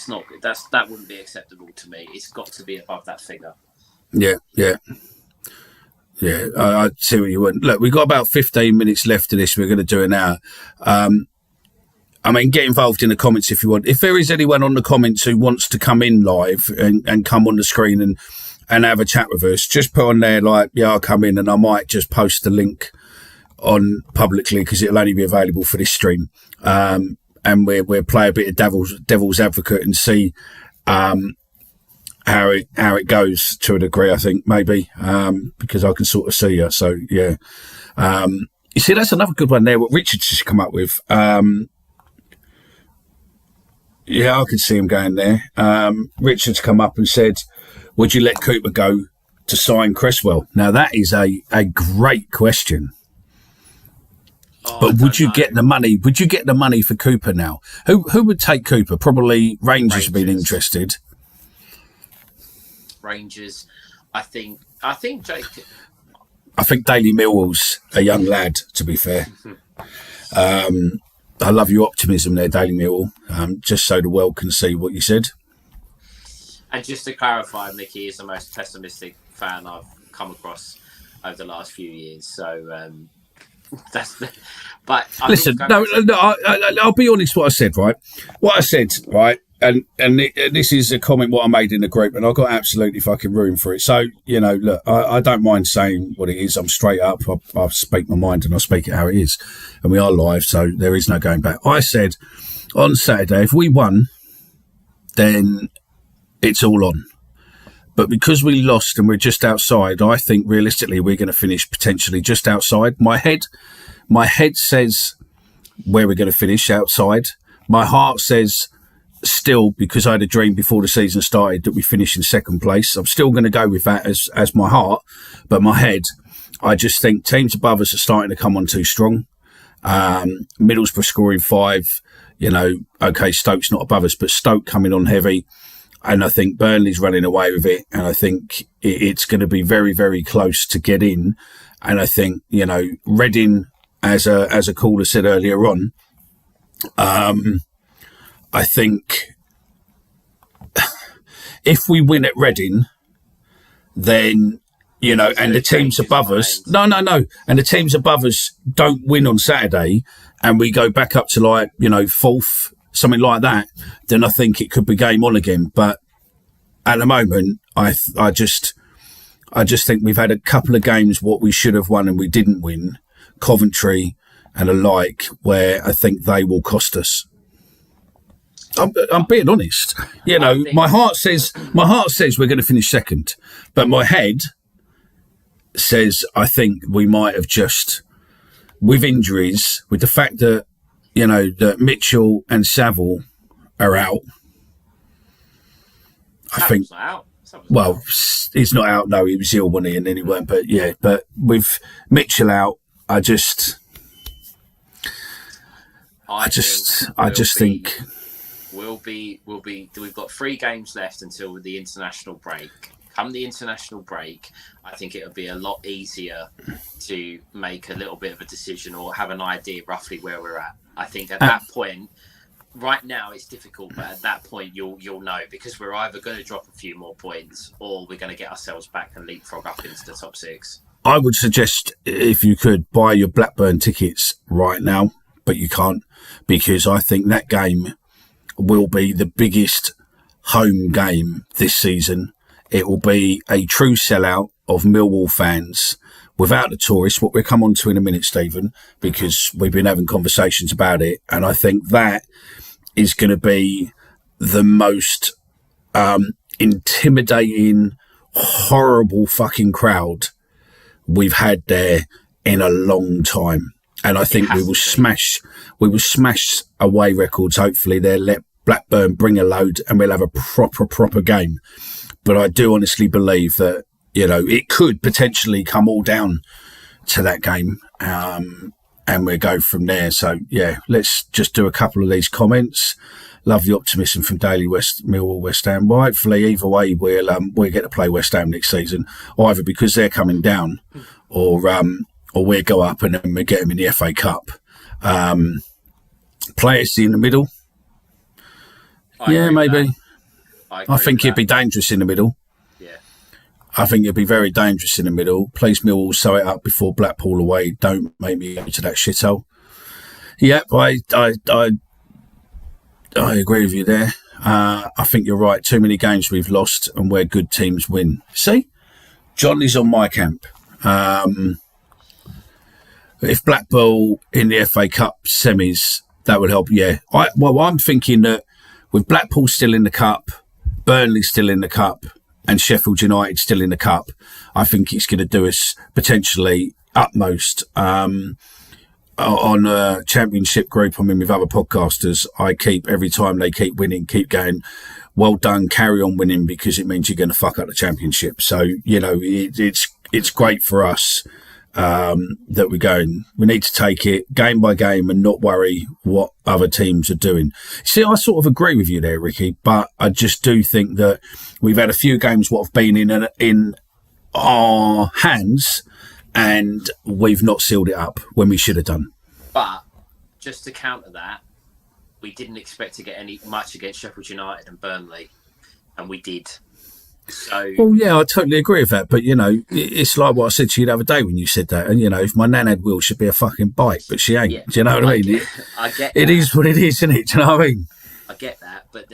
[SPEAKER 2] not. That wouldn't be acceptable to me. It's got to be above that figure.
[SPEAKER 1] Yeah. I see what you want. Look, we've got about 15 minutes left of this. We're going to do an hour. Get involved in the comments if you want. If there is anyone on the comments who wants to come in live and come on the screen and have a chat with us, just put on there I'll come in, and I might just post the link on publicly, because it'll only be available for this stream. And we'll play a bit of devil's advocate and see how it goes to a degree, I think, maybe, because I can sort of see you. So, yeah. You see, that's another good one there, what Richard's just come up with. Yeah, I could see him going there. Richard's come up and said, would you let Cooper go to sign Cresswell? Now, that is a great question. But would you get the money? Would you get the money for Cooper now? Who would take Cooper? Probably Rangers have been interested.
[SPEAKER 2] Rangers, I think Jake.
[SPEAKER 1] I think Daily Millwall's a young lad, to be fair. I love your optimism there, Daily Millwall, just so the world can see what you said.
[SPEAKER 2] And just to clarify, Mickey is the most pessimistic fan I've come across over the last few years. So that's the. But
[SPEAKER 1] listen, I'll be honest. What I said, right, and this is a comment what I made in the group, and I got absolutely fucking ruined for it. So look, I don't mind saying what it is. I'm straight up. I speak my mind and I speak it how it is, and we are live, so there is no going back. I said on Saturday, if we won, then it's all on. But because we lost and we're just outside, I think realistically we're going to finish potentially just outside. My head says where we're going to finish, outside. My heart says still, because I had a dream before the season started that we finish in second place. I'm still going to go with that as my heart. But my head, I just think teams above us are starting to come on too strong. Middlesbrough scoring 5. Okay, Stoke's not above us, but Stoke coming on heavy. And I think Burnley's running away with it. And I think it's going to be very, very close to get in. And I think, Reading, as a caller said earlier on, I think if we win at Reading, then, you know, and the teams above us, no, and the teams above us don't win on Saturday, and we go back up to like, you know, fourth, something like that, then I think it could be game on again. But at the moment, I just think we've had a couple of games what we should have won and we didn't win, Coventry and the like, where I think they will cost us. I'm being honest. You know, my heart says we're going to finish second, but my head says I think we might have just, with injuries, with the fact that, you know, that Mitchell and Saville are out. I think. Well, he's not out. No, he was ill, wasn't he? And then he weren't. But yeah, but with Mitchell out, I just think. We've
[SPEAKER 2] got 3 games left until the international break. Come the international break, I think it'll be a lot easier to make a little bit of a decision or have an idea roughly where we're at. I think at that point, right now it's difficult, but at that point you'll know, because we're either going to drop a few more points or we're going to get ourselves back and leapfrog up into the top 6.
[SPEAKER 1] I would suggest, if you could, buy your Blackburn tickets right now, but you can't, because I think that game will be the biggest home game this season. It will be a true sellout of Millwall fans without the tourists, what we'll come on to in a minute, Stephen, because we've been having conversations about it. And I think that is going to be the most intimidating, horrible fucking crowd we've had there in a long time. And I think we will smash away records. Hopefully they'll let Blackburn bring a load and we'll have a proper game. But I do honestly believe that, you know, it could potentially come all down to that game. And we'll go from there. So, yeah, let's just do a couple of these comments. Love the optimism from Daily Millwall West Ham. Well, hopefully, either way, we'll get to play West Ham next season, either because they're coming down or we'll go up and then we get them in the FA Cup. Players in the middle. Yeah, maybe. I think he'd be dangerous in the middle.
[SPEAKER 2] Yeah.
[SPEAKER 1] I think it'd be very dangerous in the middle. Please, Millwall, sew it up before Blackpool away. Don't make me go to that shithole. Yep, I agree with you there. I think you're right. Too many games we've lost and where good teams win. See? John is on my camp. If Blackpool in the FA Cup semis, that would help. Yeah. I'm thinking that with Blackpool still in the Cup, Burnley still in the Cup, and Sheffield United still in the Cup, I think it's going to do us potentially utmost. On a championship group I'm in with other podcasters, I keep, every time they keep winning, keep going, well done, carry on winning, because it means you're going to fuck up the championship. So, you know, it's great for us that we're going. We need to take it game by game and not worry what other teams are doing. See, I sort of agree with you there, Ricky, but I just do think that we've had a few games what have been in our hands and we've not sealed it up when we should have done.
[SPEAKER 2] But just to counter that, we didn't expect to get much against Sheffield United and Burnley, and we did. So,
[SPEAKER 1] well, yeah, I totally agree with that. But, you know, it's like what I said to you the other day when you said that. And, you know, if my nan had wheels, she'd be a fucking bike, but she ain't. Yeah, do you know what I mean?
[SPEAKER 2] I get
[SPEAKER 1] it is what it is, isn't it? Do you know what I mean?
[SPEAKER 2] I get that. But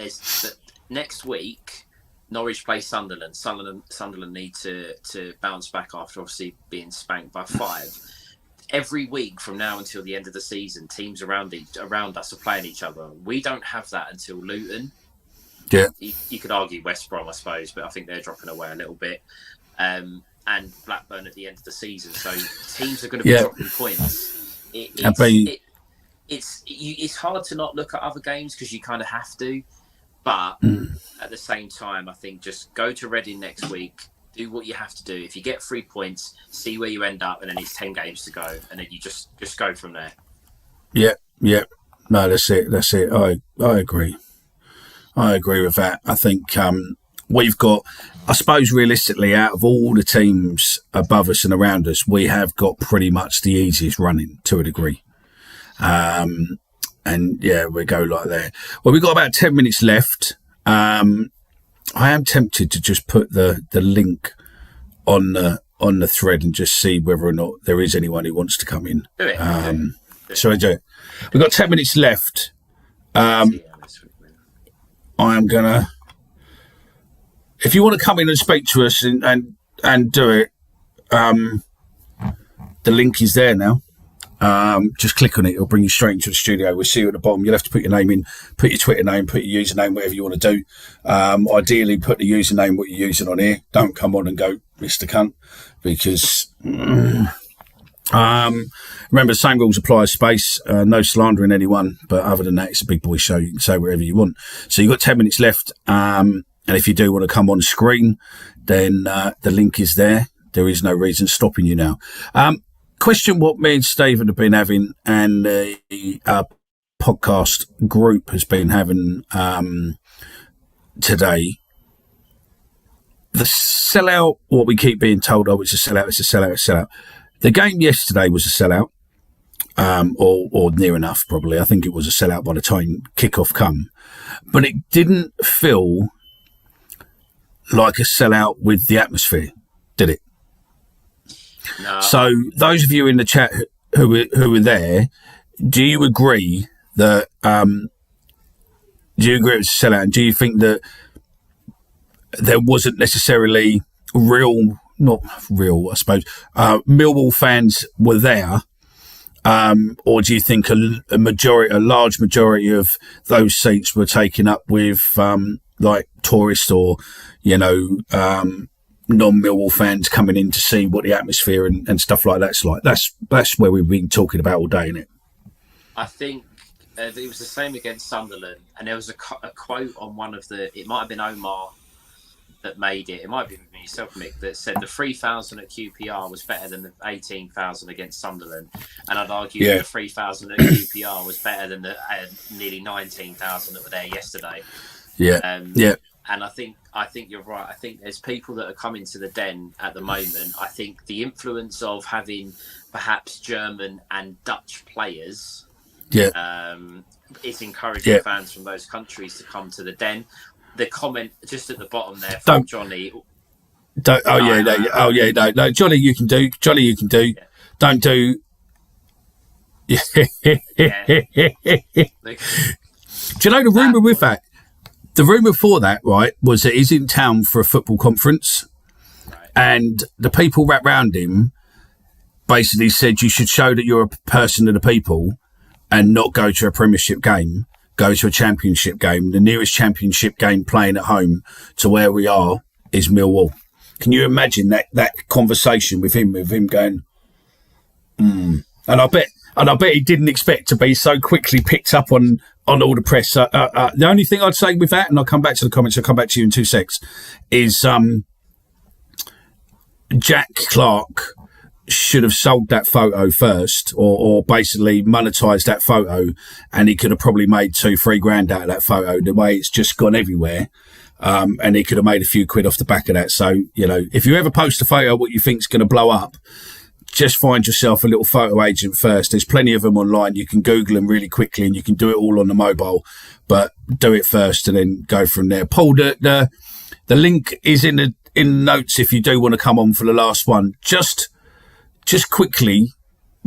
[SPEAKER 2] next week, Norwich play Sunderland. Sunderland need to bounce back after obviously being spanked by 5. Every week from now until the end of the season, teams around us are playing each other. We don't have that until Luton.
[SPEAKER 1] Yeah,
[SPEAKER 2] you could argue West Brom, I suppose, but I think they're dropping away a little bit. And Blackburn at the end of the season, so teams are going to be dropping points. It's hard to not look at other games because you kind of have to, but at the same time, I think just go to Reading next week, do what you have to do. If you get 3 points, see where you end up, and then it's 10 games to go, and then you just go from there.
[SPEAKER 1] Yeah. No, that's it. I agree. I agree with that. I think we've got, I suppose realistically, out of all the teams above us and around us, we have got pretty much the easiest running to a degree. And yeah, we go like that. Well, we've got about 10 minutes left. I am tempted to just put the link on the thread and just see whether or not there is anyone who wants to come in.
[SPEAKER 2] Do it.
[SPEAKER 1] So I do it. We've got 10 minutes left. I am gonna. If you want to come in and speak to us and do it, the link is there now. Just click on it; it'll bring you straight into the studio. We'll see you at the bottom. You'll have to put your name in, put your Twitter name, put your username, whatever you want to do. Ideally, put the username what you're using on here. Don't come on and go, Mr. Cunt, because remember, the same rules apply as space. No slandering anyone, but other than that, it's a big boy show. You can say whatever you want. So you've got 10 minutes left, and if you do want to come on screen, then the link is there. There is no reason stopping you now. Question what me and Stephen have been having, and the podcast group has been having today. The sellout, what we keep being told, it's a sellout. The game yesterday was a sellout, or near enough, probably. I think it was a sellout by the time kickoff come. But it didn't feel like a sellout with the atmosphere, did it?
[SPEAKER 2] No.
[SPEAKER 1] So those of you in the chat who were there, do you agree that it was a sellout? And do you think that there wasn't necessarily not real, I suppose, Millwall fans were there, or do you think a large majority of those seats were taken up with like tourists or non-Millwall fans coming in to see what the atmosphere and stuff like that's like? That's where we've been talking about all day, isn't it?
[SPEAKER 2] I think it was the same against Sunderland, and there was a quote on one of it might have been Omar that made it. It might be yourself, Mick, that said the 3,000 at QPR was better than the 18,000 against Sunderland, and I'd argue that the 3,000 at QPR was better than the nearly 19,000 that were there yesterday. And I think you're right. I think there's people that are coming to the Den at the moment. I think the influence of having perhaps German and Dutch players is encouraging fans from those countries to come to the Den. The comment just at the bottom there from Johnny. No, Johnny, you can do. Yeah.
[SPEAKER 1] Don't do. Do you know the rumour with that? The rumour for that, right, was that he's in town for a football conference, and the people wrapped around him basically said you should show that you're a person of the people and not go to a Premiership game, go to a Championship game. The nearest Championship game playing at home to where we are is Millwall. Can you imagine that conversation with him going, And I bet he didn't expect to be so quickly picked up on all the press. The only thing I'd say with that, and I'll come back to the comments, I'll come back to you in 2 secs, is Jack Clark should have sold that photo first, or basically monetised that photo, and he could have probably made $2-3 grand out of that photo, the way it's just gone everywhere. And he could have made a few quid off the back of that. So, if you ever post a photo what you think's going to blow up, just find yourself a little photo agent first. There's plenty of them online. You can Google them really quickly, and you can do it all on the mobile, but do it first and then go from there. Paul, the link is in the notes if you do want to come on for the last one. Just quickly,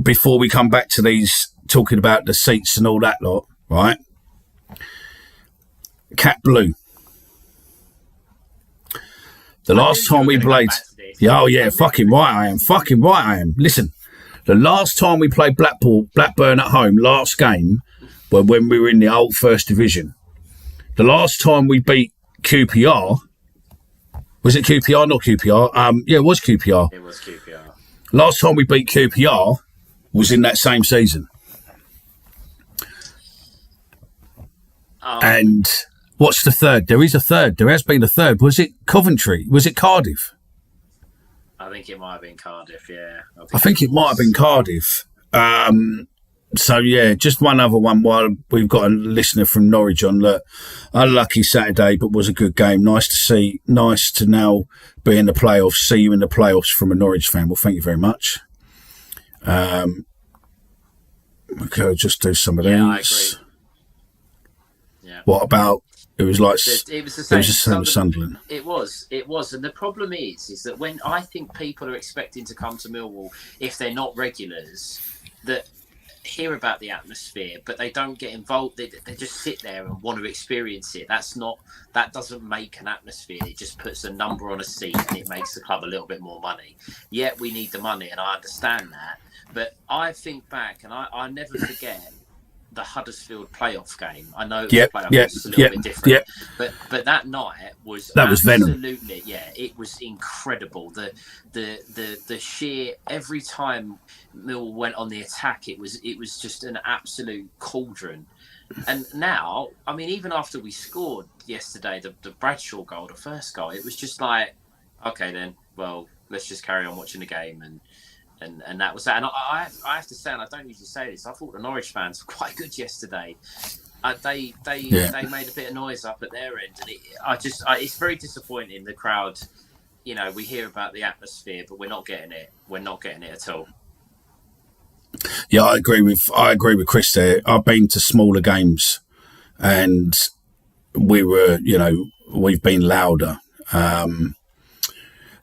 [SPEAKER 1] before we come back to these, talking about the seats and all that lot, right? Cat Blue. The last time we played... fucking right I am. Listen, the last time we played Blackburn at home, last game, when we were in the old First Division. The last time we beat QPR, was it QPR? Not QPR. It was QPR.
[SPEAKER 2] It was QPR.
[SPEAKER 1] Last time we beat QPR was in that same season. And what's the third? There is a third. There has been a third. Was it Coventry? Was it Cardiff?
[SPEAKER 2] I think it might have been Cardiff, yeah.
[SPEAKER 1] I think it might have been Cardiff. Just one other one while we've got a listener from Norwich on. Look, unlucky Saturday, but was a good game. Nice to see. Nice to now be in the playoffs. See you in the playoffs from a Norwich fan. Well, thank you very much. Okay, I'll just do some of these.
[SPEAKER 2] Yeah, I agree. Yeah.
[SPEAKER 1] What about it was like
[SPEAKER 2] it was the same.
[SPEAKER 1] It was the same as Sunderland.
[SPEAKER 2] It was, and the problem is that when I think people are expecting to come to Millwall, if they're not regulars, that hear about the atmosphere, but they don't get involved. They just sit there and want to experience it. That doesn't make an atmosphere. It just puts a number on a seat and it makes the club a little bit more money. Yet we need the money, and I understand that. But I think back, and I never forget the Huddersfield playoff game. I know it was a playoff, it's a little bit different. But that night was absolutely venom. Yeah, it was incredible. The sheer, every time Millwall went on the attack, it was just an absolute cauldron. And now, I mean, even after we scored yesterday, the Bradshaw goal, the first goal, it was just like, okay then, well, let's just carry on watching the game, and that was that. And I have to say, and I don't usually say this, I thought the Norwich fans were quite good yesterday. They made a bit of noise up at their end, and it's very disappointing. The crowd, you know, we hear about the atmosphere, but we're not getting it. We're not getting it at all.
[SPEAKER 1] Yeah, I agree with Chris there. I've been to smaller games, and we've been louder.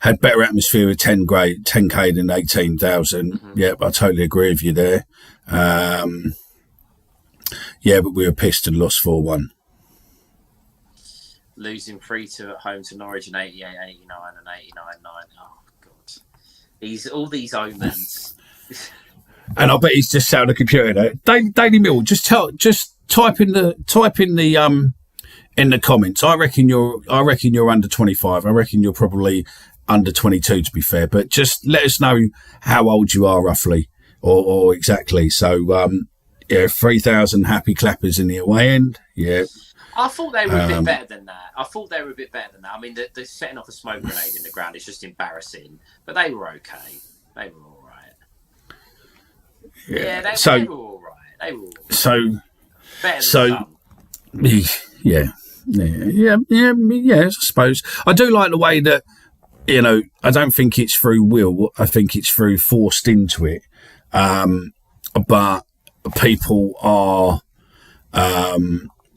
[SPEAKER 1] Had better atmosphere with 10K than 18,000.
[SPEAKER 2] Mm-hmm.
[SPEAKER 1] Yeah, I totally agree with you there. Yeah, but we were pissed and lost 4-1.
[SPEAKER 2] Losing 3-2 at home to Norwich in 88, 89 and 89-9. Oh, God. All these omens.
[SPEAKER 1] And I bet he's just sat on the computer there. Daily Mill, just type in the in the comments. I reckon you're under 25. I reckon you're probably under 22 to be fair. But just let us know how old you are roughly or exactly. So 3,000 happy clappers in the away end. Yeah.
[SPEAKER 2] I thought they were a bit better than that. I mean, the setting off a smoke grenade in the ground is just embarrassing. But they were okay. They were all right. Yeah, they were all right. They were all right. Better than some.
[SPEAKER 1] Yeah, I suppose. I do like the way that, you know, I don't think it's through will. I think it's through forced into it. But people are...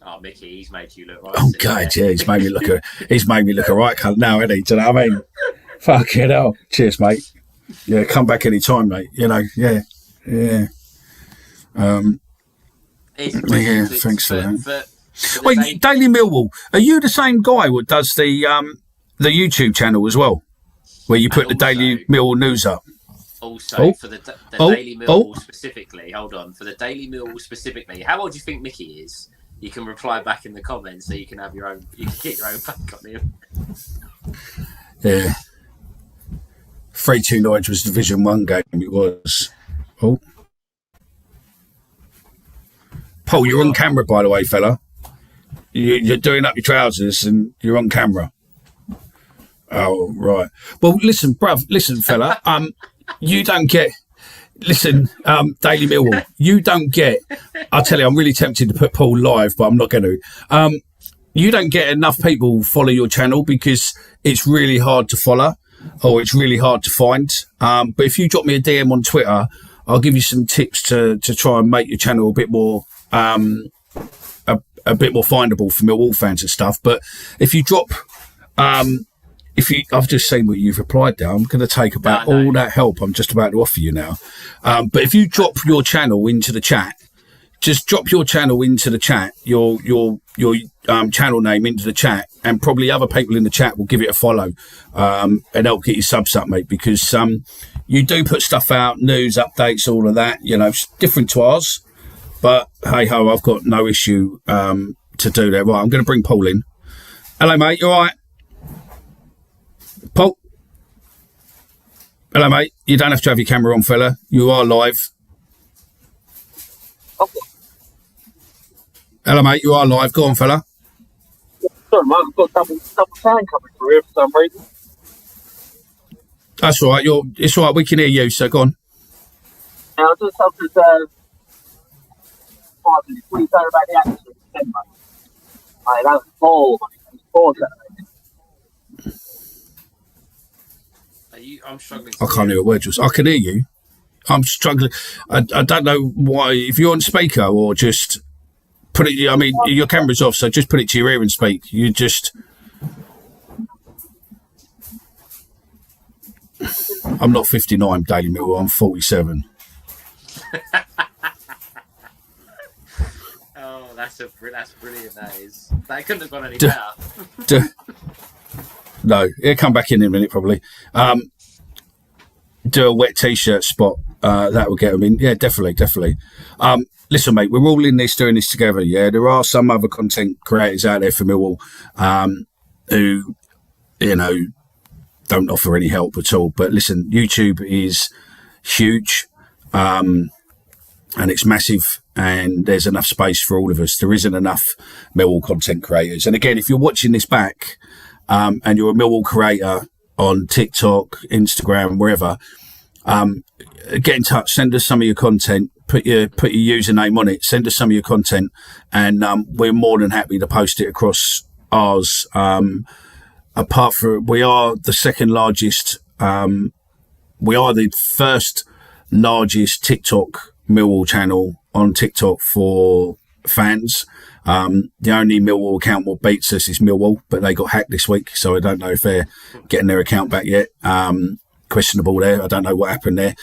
[SPEAKER 2] Oh, Mickey, he's made you look right.
[SPEAKER 1] Oh, God, yeah, he's made me look a right cunt now, isn't he? Do you know what I mean? Fucking hell. Cheers, mate. Yeah, come back any time, mate. You know, yeah. Yeah. Thanks for that. Wait, Daily Millwall, are you the same guy who does the YouTube channel as well, where you put the Daily Millwall news up?
[SPEAKER 2] Also, for the Daily Millwall specifically, hold on, for the Daily Millwall specifically, how old do you think Mickey is? You can reply back in the comments so you can have your own. You can get your own back on him.
[SPEAKER 1] Yeah. 3-2 Norwich was Division 1 game. It was. Oh. Paul, you're on camera, by the way, fella. You're doing up your trousers and you're on camera. Oh, right. Well, listen, bruv. Listen, fella. You don't get... Listen, Daily Millwall, you don't get... I'll tell you, I'm really tempted to put Paul live, but I'm not going to. You don't get enough people follow your channel because it's really hard to follow or it's really hard to find. But if you drop me a DM on Twitter, I'll give you some tips to try and make your channel a bit more... a bit more findable for Millwall fans and stuff. But if you drop, I've just seen what you've replied there. I'm going to take about all that help I'm just about to offer you now. But if you drop your channel into the chat, just drop your channel into the chat, your channel name into the chat, and probably other people in the chat will give it a follow and help get your subs up, mate, because you do put stuff out, news, updates, all of that, you know, it's different to ours. But hey-ho, I've got no issue to do that. Right, I'm going to bring Paul in. Hello, mate. You all right? Paul? Hello, mate. You don't have to have your camera on, fella. You are live.
[SPEAKER 3] Okay.
[SPEAKER 1] Hello, mate. You are live. Go on, fella.
[SPEAKER 3] Sorry, mate. I've got double sound coming through here for some reason.
[SPEAKER 1] That's all right. It's all right. We can hear you, so go on.
[SPEAKER 3] Now, I just have to... what are you saying about the action in December? Mate, that was four, mate. It was four Saturday.
[SPEAKER 2] I'm struggling.
[SPEAKER 1] I can't hear a word. I can hear you. I'm struggling. I don't know why. If you're on speaker or just... put it. I mean, your camera's off, so just put it to your ear and speak. You just. I'm not 59, Daily Millwall. I'm 47.
[SPEAKER 2] Oh, that's brilliant. That is. That couldn't have gone any better.
[SPEAKER 1] No, it'll come back in a minute probably. Do a wet t-shirt spot. That will get them in. Yeah, definitely. Listen, mate, we're all in this, doing this together. Yeah, there are some other content creators out there for Millwall who, don't offer any help at all. But listen, YouTube is huge and it's massive, and there's enough space for all of us. There isn't enough Millwall content creators. And again, if you're watching this back and you're a Millwall creator on TikTok, Instagram, wherever, get in touch, send us some of your content, put your username on it, send us some of your content, and we're more than happy to post it across ours. Apart from, we are the second largest, we are the first largest TikTok Millwall channel on TikTok for fans. The only Millwall account what beats us is Millwall, but they got hacked this week, so I don't know if they're getting their account back yet. Questionable there. I don't know what happened there.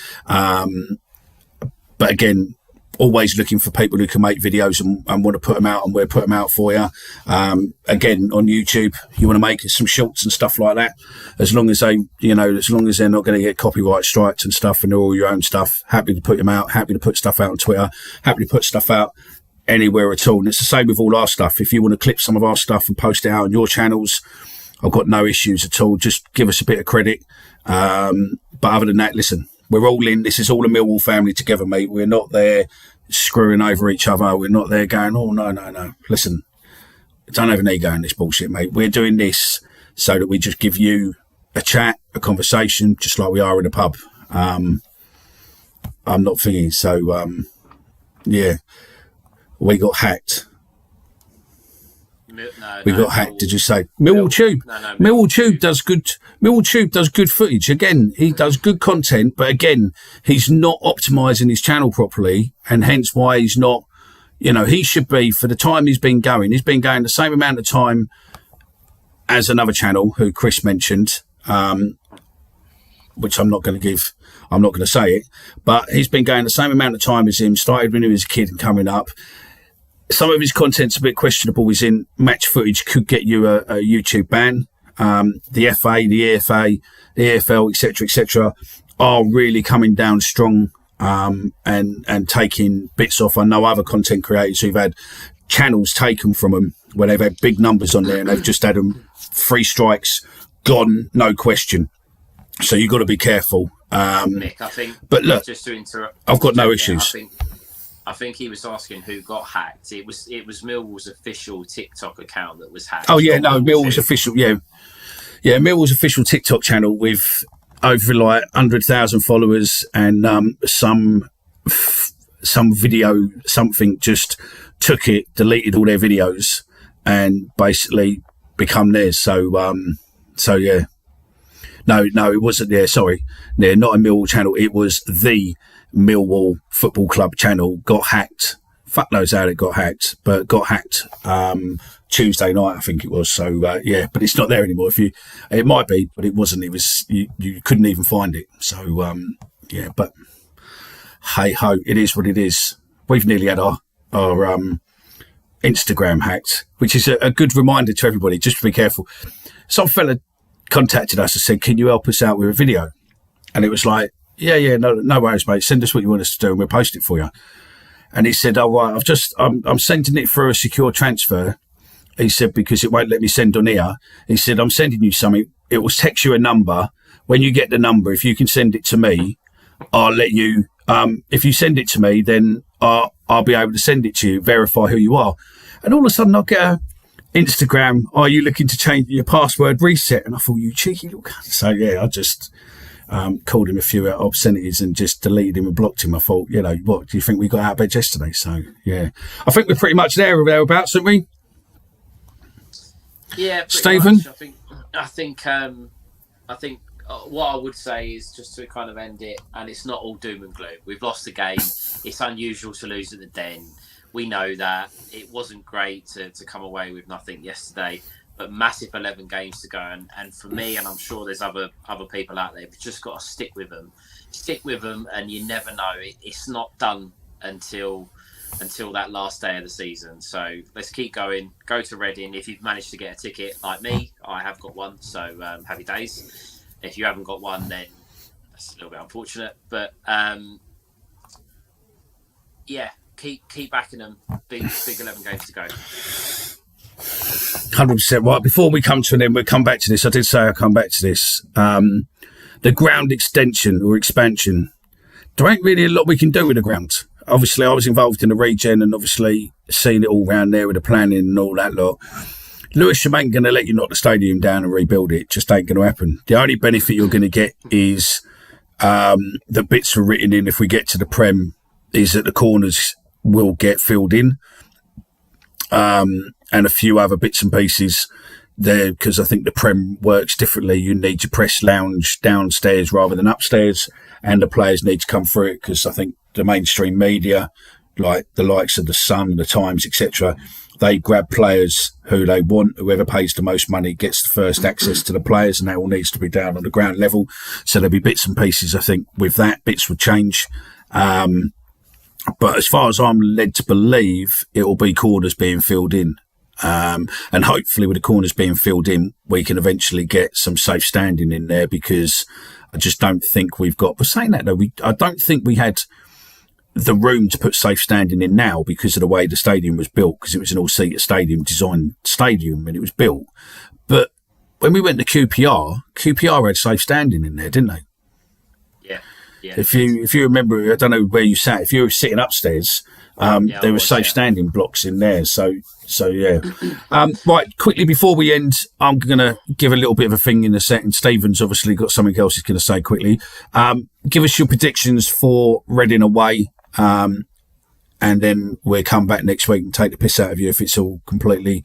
[SPEAKER 1] But again, always looking for people who can make videos and want to put them out, and we'll put them out for you. Again, on YouTube, you want to make some shorts and stuff like that. As long as they, as long as they're not going to get copyright strikes and stuff, and they're all your own stuff, happy to put them out. Happy to put stuff out on Twitter. Happy to put stuff out anywhere at all. And it's the same with all our stuff. If you want to clip some of our stuff and post it out on your channels, I've got no issues at all. Just give us a bit of credit. But other than that, listen, we're all in. This is all a Millwall family together, mate. We're not there screwing over each other. We're not there going, oh, no. Listen, don't have an ego in this bullshit, mate. We're doing this so that we just give you a chat, a conversation, just like we are in a pub. I'm not thinking. So, yeah, we got hacked. We got hacked. Did you say Millwall Tube? No, Millwall Tube does good. Millwall Tube does good footage. Again, he does good content, but again, he's not optimising his channel properly, and hence why he's not. He should be, for the time he's been going. He's been going the same amount of time as another channel who Chris mentioned, which I'm not going to give. I'm not going to say it, but he's been going the same amount of time as him. Started when he was a kid and coming up. Some of his content's a bit questionable. He's in match footage, could get you a YouTube ban. The FA, the EFA, the EFL, etc., are really coming down strong and taking bits off. I know other content creators who've had channels taken from them where they've had big numbers on there and they've just had them 3 strikes, gone, no question. So you've got to be careful.
[SPEAKER 2] Nick, I think. But look, just to interrupt,
[SPEAKER 1] I've got no issues.
[SPEAKER 2] I think he was asking who got hacked. It was Millwall's official TikTok account that was hacked.
[SPEAKER 1] Oh yeah, no, Millwall's official. Yeah, Millwall's official TikTok channel with over 100,000 followers and some video, something just took it, deleted all their videos, and basically become theirs. So yeah. No, it wasn't there. Sorry, not a Millwall channel. It was the Millwall Football Club channel got hacked. Fuck knows how it got hacked, but got hacked Tuesday night, I think it was. So yeah, but it's not there anymore. It might be, but it wasn't. It was you couldn't even find it. So yeah, but hey ho, it is what it is. We've nearly had our Instagram hacked, which is a good reminder to everybody. Just to be careful. Some fella contacted us and said, "Can you help us out with a video?" And it was like, yeah, no worries, mate. Send us what you want us to do and we'll post it for you. And he said, oh, right, I'm sending it for a secure transfer. He said, because it won't let me send on here. He said, I'm sending you something. It will text you a number. When you get the number, if you can send it to me, I'll let you, if you send it to me, then I'll be able to send it to you, verify who you are. And all of a sudden I'll get a Instagram, are you looking to change your password reset? And I thought, you cheeky little cunt. So yeah, I just called him a few obscenities and just deleted him and blocked him. I thought, what do you think we got out of bed yesterday? So yeah, I think we're pretty much thereabouts, aren't we?
[SPEAKER 2] Yeah,
[SPEAKER 1] Stephen.
[SPEAKER 2] Much. I think what I would say is just to kind of end it, and it's not all doom and gloom. We've lost the game. It's unusual to lose at the Den. We know that it wasn't great to come away with nothing yesterday, but massive 11 games to go. And for me, and I'm sure there's other people out there, we've just got to stick with them. Stick with them, and you never know. It's not done until that last day of the season. So let's keep going. Go to Reading. If you've managed to get a ticket like me, I have got one. So happy days. If you haven't got one, then that's a little bit unfortunate. But yeah, keep backing them. Big 11 games to go.
[SPEAKER 1] 100%. Right, before we come to an end, we'll come back to this. I did say I'll come back to this. The ground extension or expansion. There ain't really a lot we can do with the ground. Obviously, I was involved in the regen and obviously seen it all round there with the planning and all that lot. Lewisham ain't going to let you knock the stadium down and rebuild it. Just ain't going to happen. The only benefit you're going to get is the bits are written in if we get to the Prem, is that the corners will get filled in. And a few other bits and pieces there, because I think the Prem works differently. You need your press lounge downstairs rather than upstairs, and the players need to come through it, because I think the mainstream media, like the likes of the Sun, the Times, etc., they grab players who they want. Whoever pays the most money gets the first access to the players, and that all needs to be down on the ground level. So there'll be bits and pieces, I think, with that. Bits will change. But as far as I'm led to believe, it will be corners being filled in. And hopefully with the corners being filled in, we can eventually get some safe standing in there, because I just don't think we've got... But saying that, though, I don't think we had the room to put safe standing in now because of the way the stadium was built, because it was an all-seater stadium, designed stadium, and it was built. But when we went to QPR had safe standing in there, didn't they?
[SPEAKER 2] Yeah. Yeah.
[SPEAKER 1] If you remember, I don't know where you sat. If you were sitting upstairs, there were safe standing blocks in there. So yeah. Right, quickly before we end, I'm going to give a little bit of a thing in a second. Stephen's obviously got something else he's going to say quickly. Give us your predictions for Reading away, and then we'll come back next week and take the piss out of you if it's all completely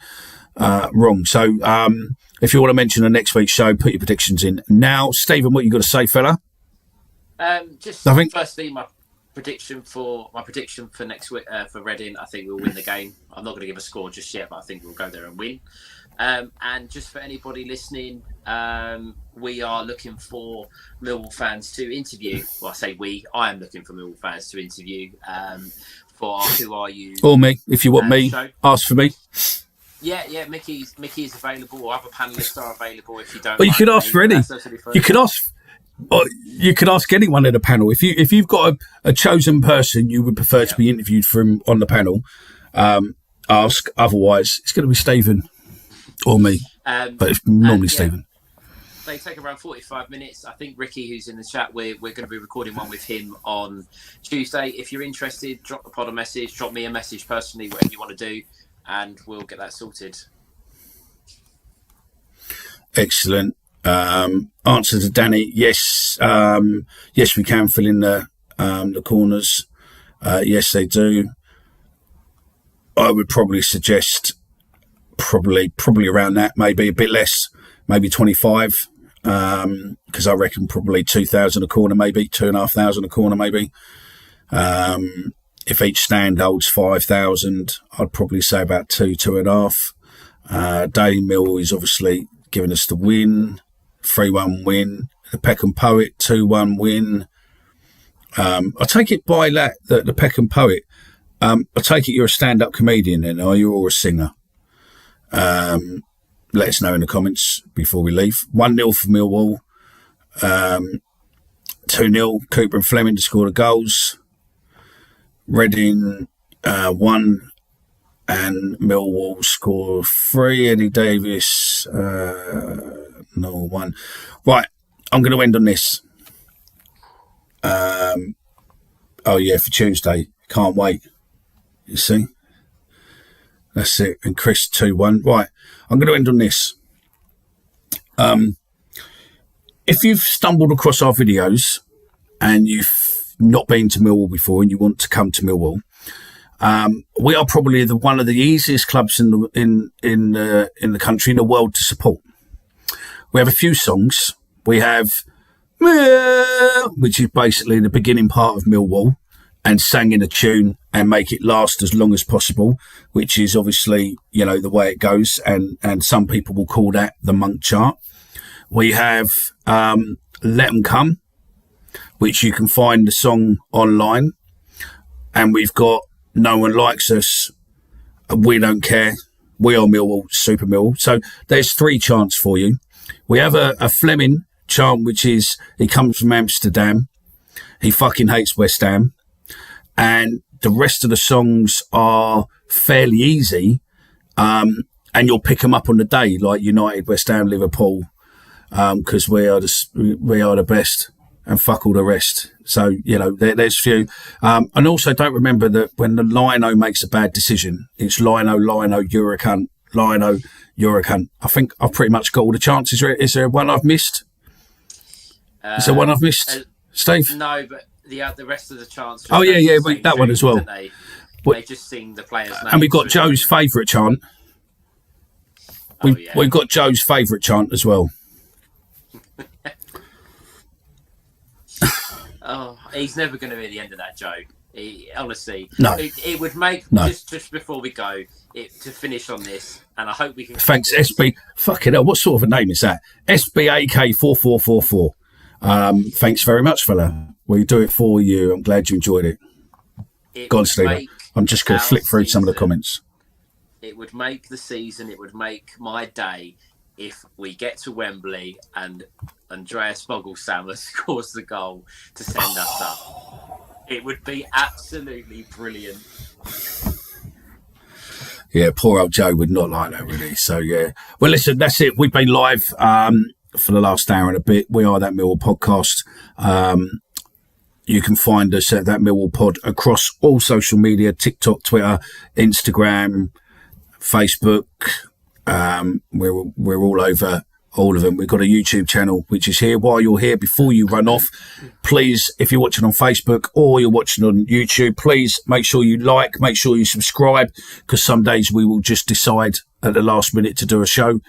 [SPEAKER 1] wrong. So if you want to mention the next week's show, put your predictions in now. Stephen, what you got to say, fella?
[SPEAKER 2] Just
[SPEAKER 1] Nothing.
[SPEAKER 2] Firstly, my prediction for next week for Reading, I think we'll win the game. I'm not going to give a score just yet, but I think we'll go there and win. And just for anybody listening, we are looking for Millwall fans to interview. Well, I say we. I am looking for Millwall fans to interview for our Who Are You?
[SPEAKER 1] Or me, if you want me,
[SPEAKER 2] show.
[SPEAKER 1] ask for me.
[SPEAKER 2] Yeah. Mickey is available, or other panelists are available. If you don't,
[SPEAKER 1] Well, you could ask for any. You could ask. Or you could ask anyone in the panel. If you've got a chosen person you would prefer to be interviewed from on the panel, ask. Otherwise, it's going to be Stephen or me. But it's normally Stephen.
[SPEAKER 2] They take around 45 minutes. I think Ricky, who's in the chat, we're going to be recording one with him on Tuesday. If you're interested, drop the pod a message, drop me a message personally, whatever you want to do, and we'll get that sorted.
[SPEAKER 1] Excellent. Answer to Danny, yes. Yes, we can fill in the corners. Yes, they do. I would probably suggest probably around that, maybe a bit less, maybe 25, because I reckon probably 2,000 a corner, maybe 2,500 a corner, maybe. If each stand holds 5,000, I'd probably say about 2.5. Daily Mill is obviously giving us the win. 3-1 win. The Peckham Poet 2-1 win. I take it by that the Peckham Poet. I take it you're a stand-up comedian then, are you, or a singer? Let us know in the comments before we leave. 1-0 for Millwall. 2-0 Cooper and Fleming to score the goals. Reading 1 and Millwall score 3. Eddie Davis 1. Right, I'm going to end on this. For Tuesday. Can't wait. You see? That's it. And Chris 2-1. Right, I'm going to end on this. If you've stumbled across our videos and you've not been to Millwall before and you want to come to Millwall, we are probably one of the easiest clubs in the country, in the world, to support. We have a few songs. We have, which is basically the beginning part of Millwall, and sang in a tune, and make it last as long as possible, which is obviously, the way it goes. And some people will call that the Monk chart. We have Let 'Em Come, which you can find the song online. And we've got No One Likes Us, We Don't Care, We Are Millwall, Super Millwall. So there's 3 chants for you. We have a Fleming chant, which is, he comes from Amsterdam. He fucking hates West Ham. And the rest of the songs are fairly easy. And you'll pick them up on the day, like United, West Ham, Liverpool, because we are the best, and fuck all the rest. So, there's few. And also don't remember that when the Lino makes a bad decision, it's Lino, you're a cunt, Lino, you're a cunt. I think I've pretty much got all the chances. Is there one I've missed? Is there one I've missed, Steve?
[SPEAKER 2] No, but the rest of the chants.
[SPEAKER 1] Oh, yeah, that one as well.
[SPEAKER 2] They just sing the players' names.
[SPEAKER 1] And we've got Joe's favourite chant. We've got Joe's favourite chant as well.
[SPEAKER 2] Oh, he's never going to be the end of that, Joe. Honestly,
[SPEAKER 1] no.
[SPEAKER 2] It would make just before we go to finish on this, and I hope we can.
[SPEAKER 1] Thanks, SB. Fucking hell, what sort of a name is that? SBAK4444. Thanks very much, fella. We do it for you. I'm glad you enjoyed it. Go on, Steve. I'm just going to flick through some of the comments.
[SPEAKER 2] It would make the season. It would make my day if we get to Wembley and Andreas Bogelsammer scores the goal to send us up. It would be absolutely brilliant.
[SPEAKER 1] Yeah, poor old Joe would not like that, really. So, yeah. Well, listen, that's it. We've been live for the last hour and a bit. We are That Millwall Podcast. You can find us at That Millwall Pod across all social media, TikTok, Twitter, Instagram, Facebook. We're all over all of them. We've got a YouTube channel, which is here. While you're here, before you run off, please, if you're watching on Facebook or you're watching on YouTube, please make sure you like, make sure you subscribe, because some days we will just decide at the last minute to do a show.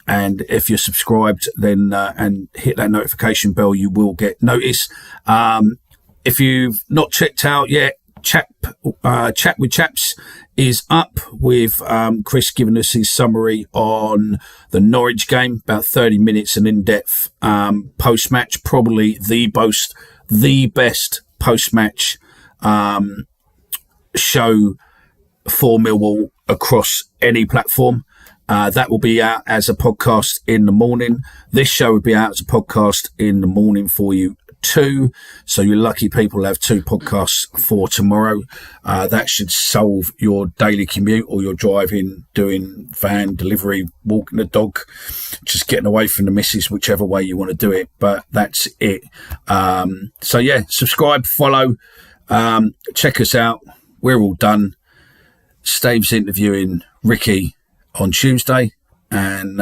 [SPEAKER 1] And if you're subscribed, then and hit that notification bell, you will get notice. If you've not checked out yet, Chat with Chaps is up with Chris giving us his summary on the Norwich game, about 30 minutes, and in-depth post-match, probably the best post-match show for Millwall across any platform. That will be out as a podcast in the morning. This show will be out as a podcast in the morning for you too. So you're lucky people have 2 podcasts for tomorrow. That should solve your daily commute, or your driving, doing van delivery, walking the dog, just getting away from the missus, whichever way you want to do it. But that's it. So yeah, subscribe, follow, check us out. We're all done. Stave's interviewing Ricky on Tuesday, and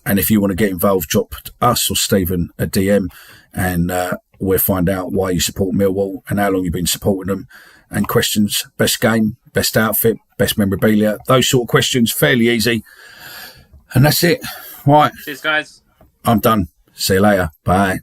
[SPEAKER 1] if you want to get involved, drop us or Stephen a DM, and we'll find out why you support Millwall and how long you've been supporting them, and questions, best game, best outfit, best memorabilia, those sort of questions, fairly easy. And that's it. Right.
[SPEAKER 2] Cheers, guys.
[SPEAKER 1] I'm done. See you later. Bye.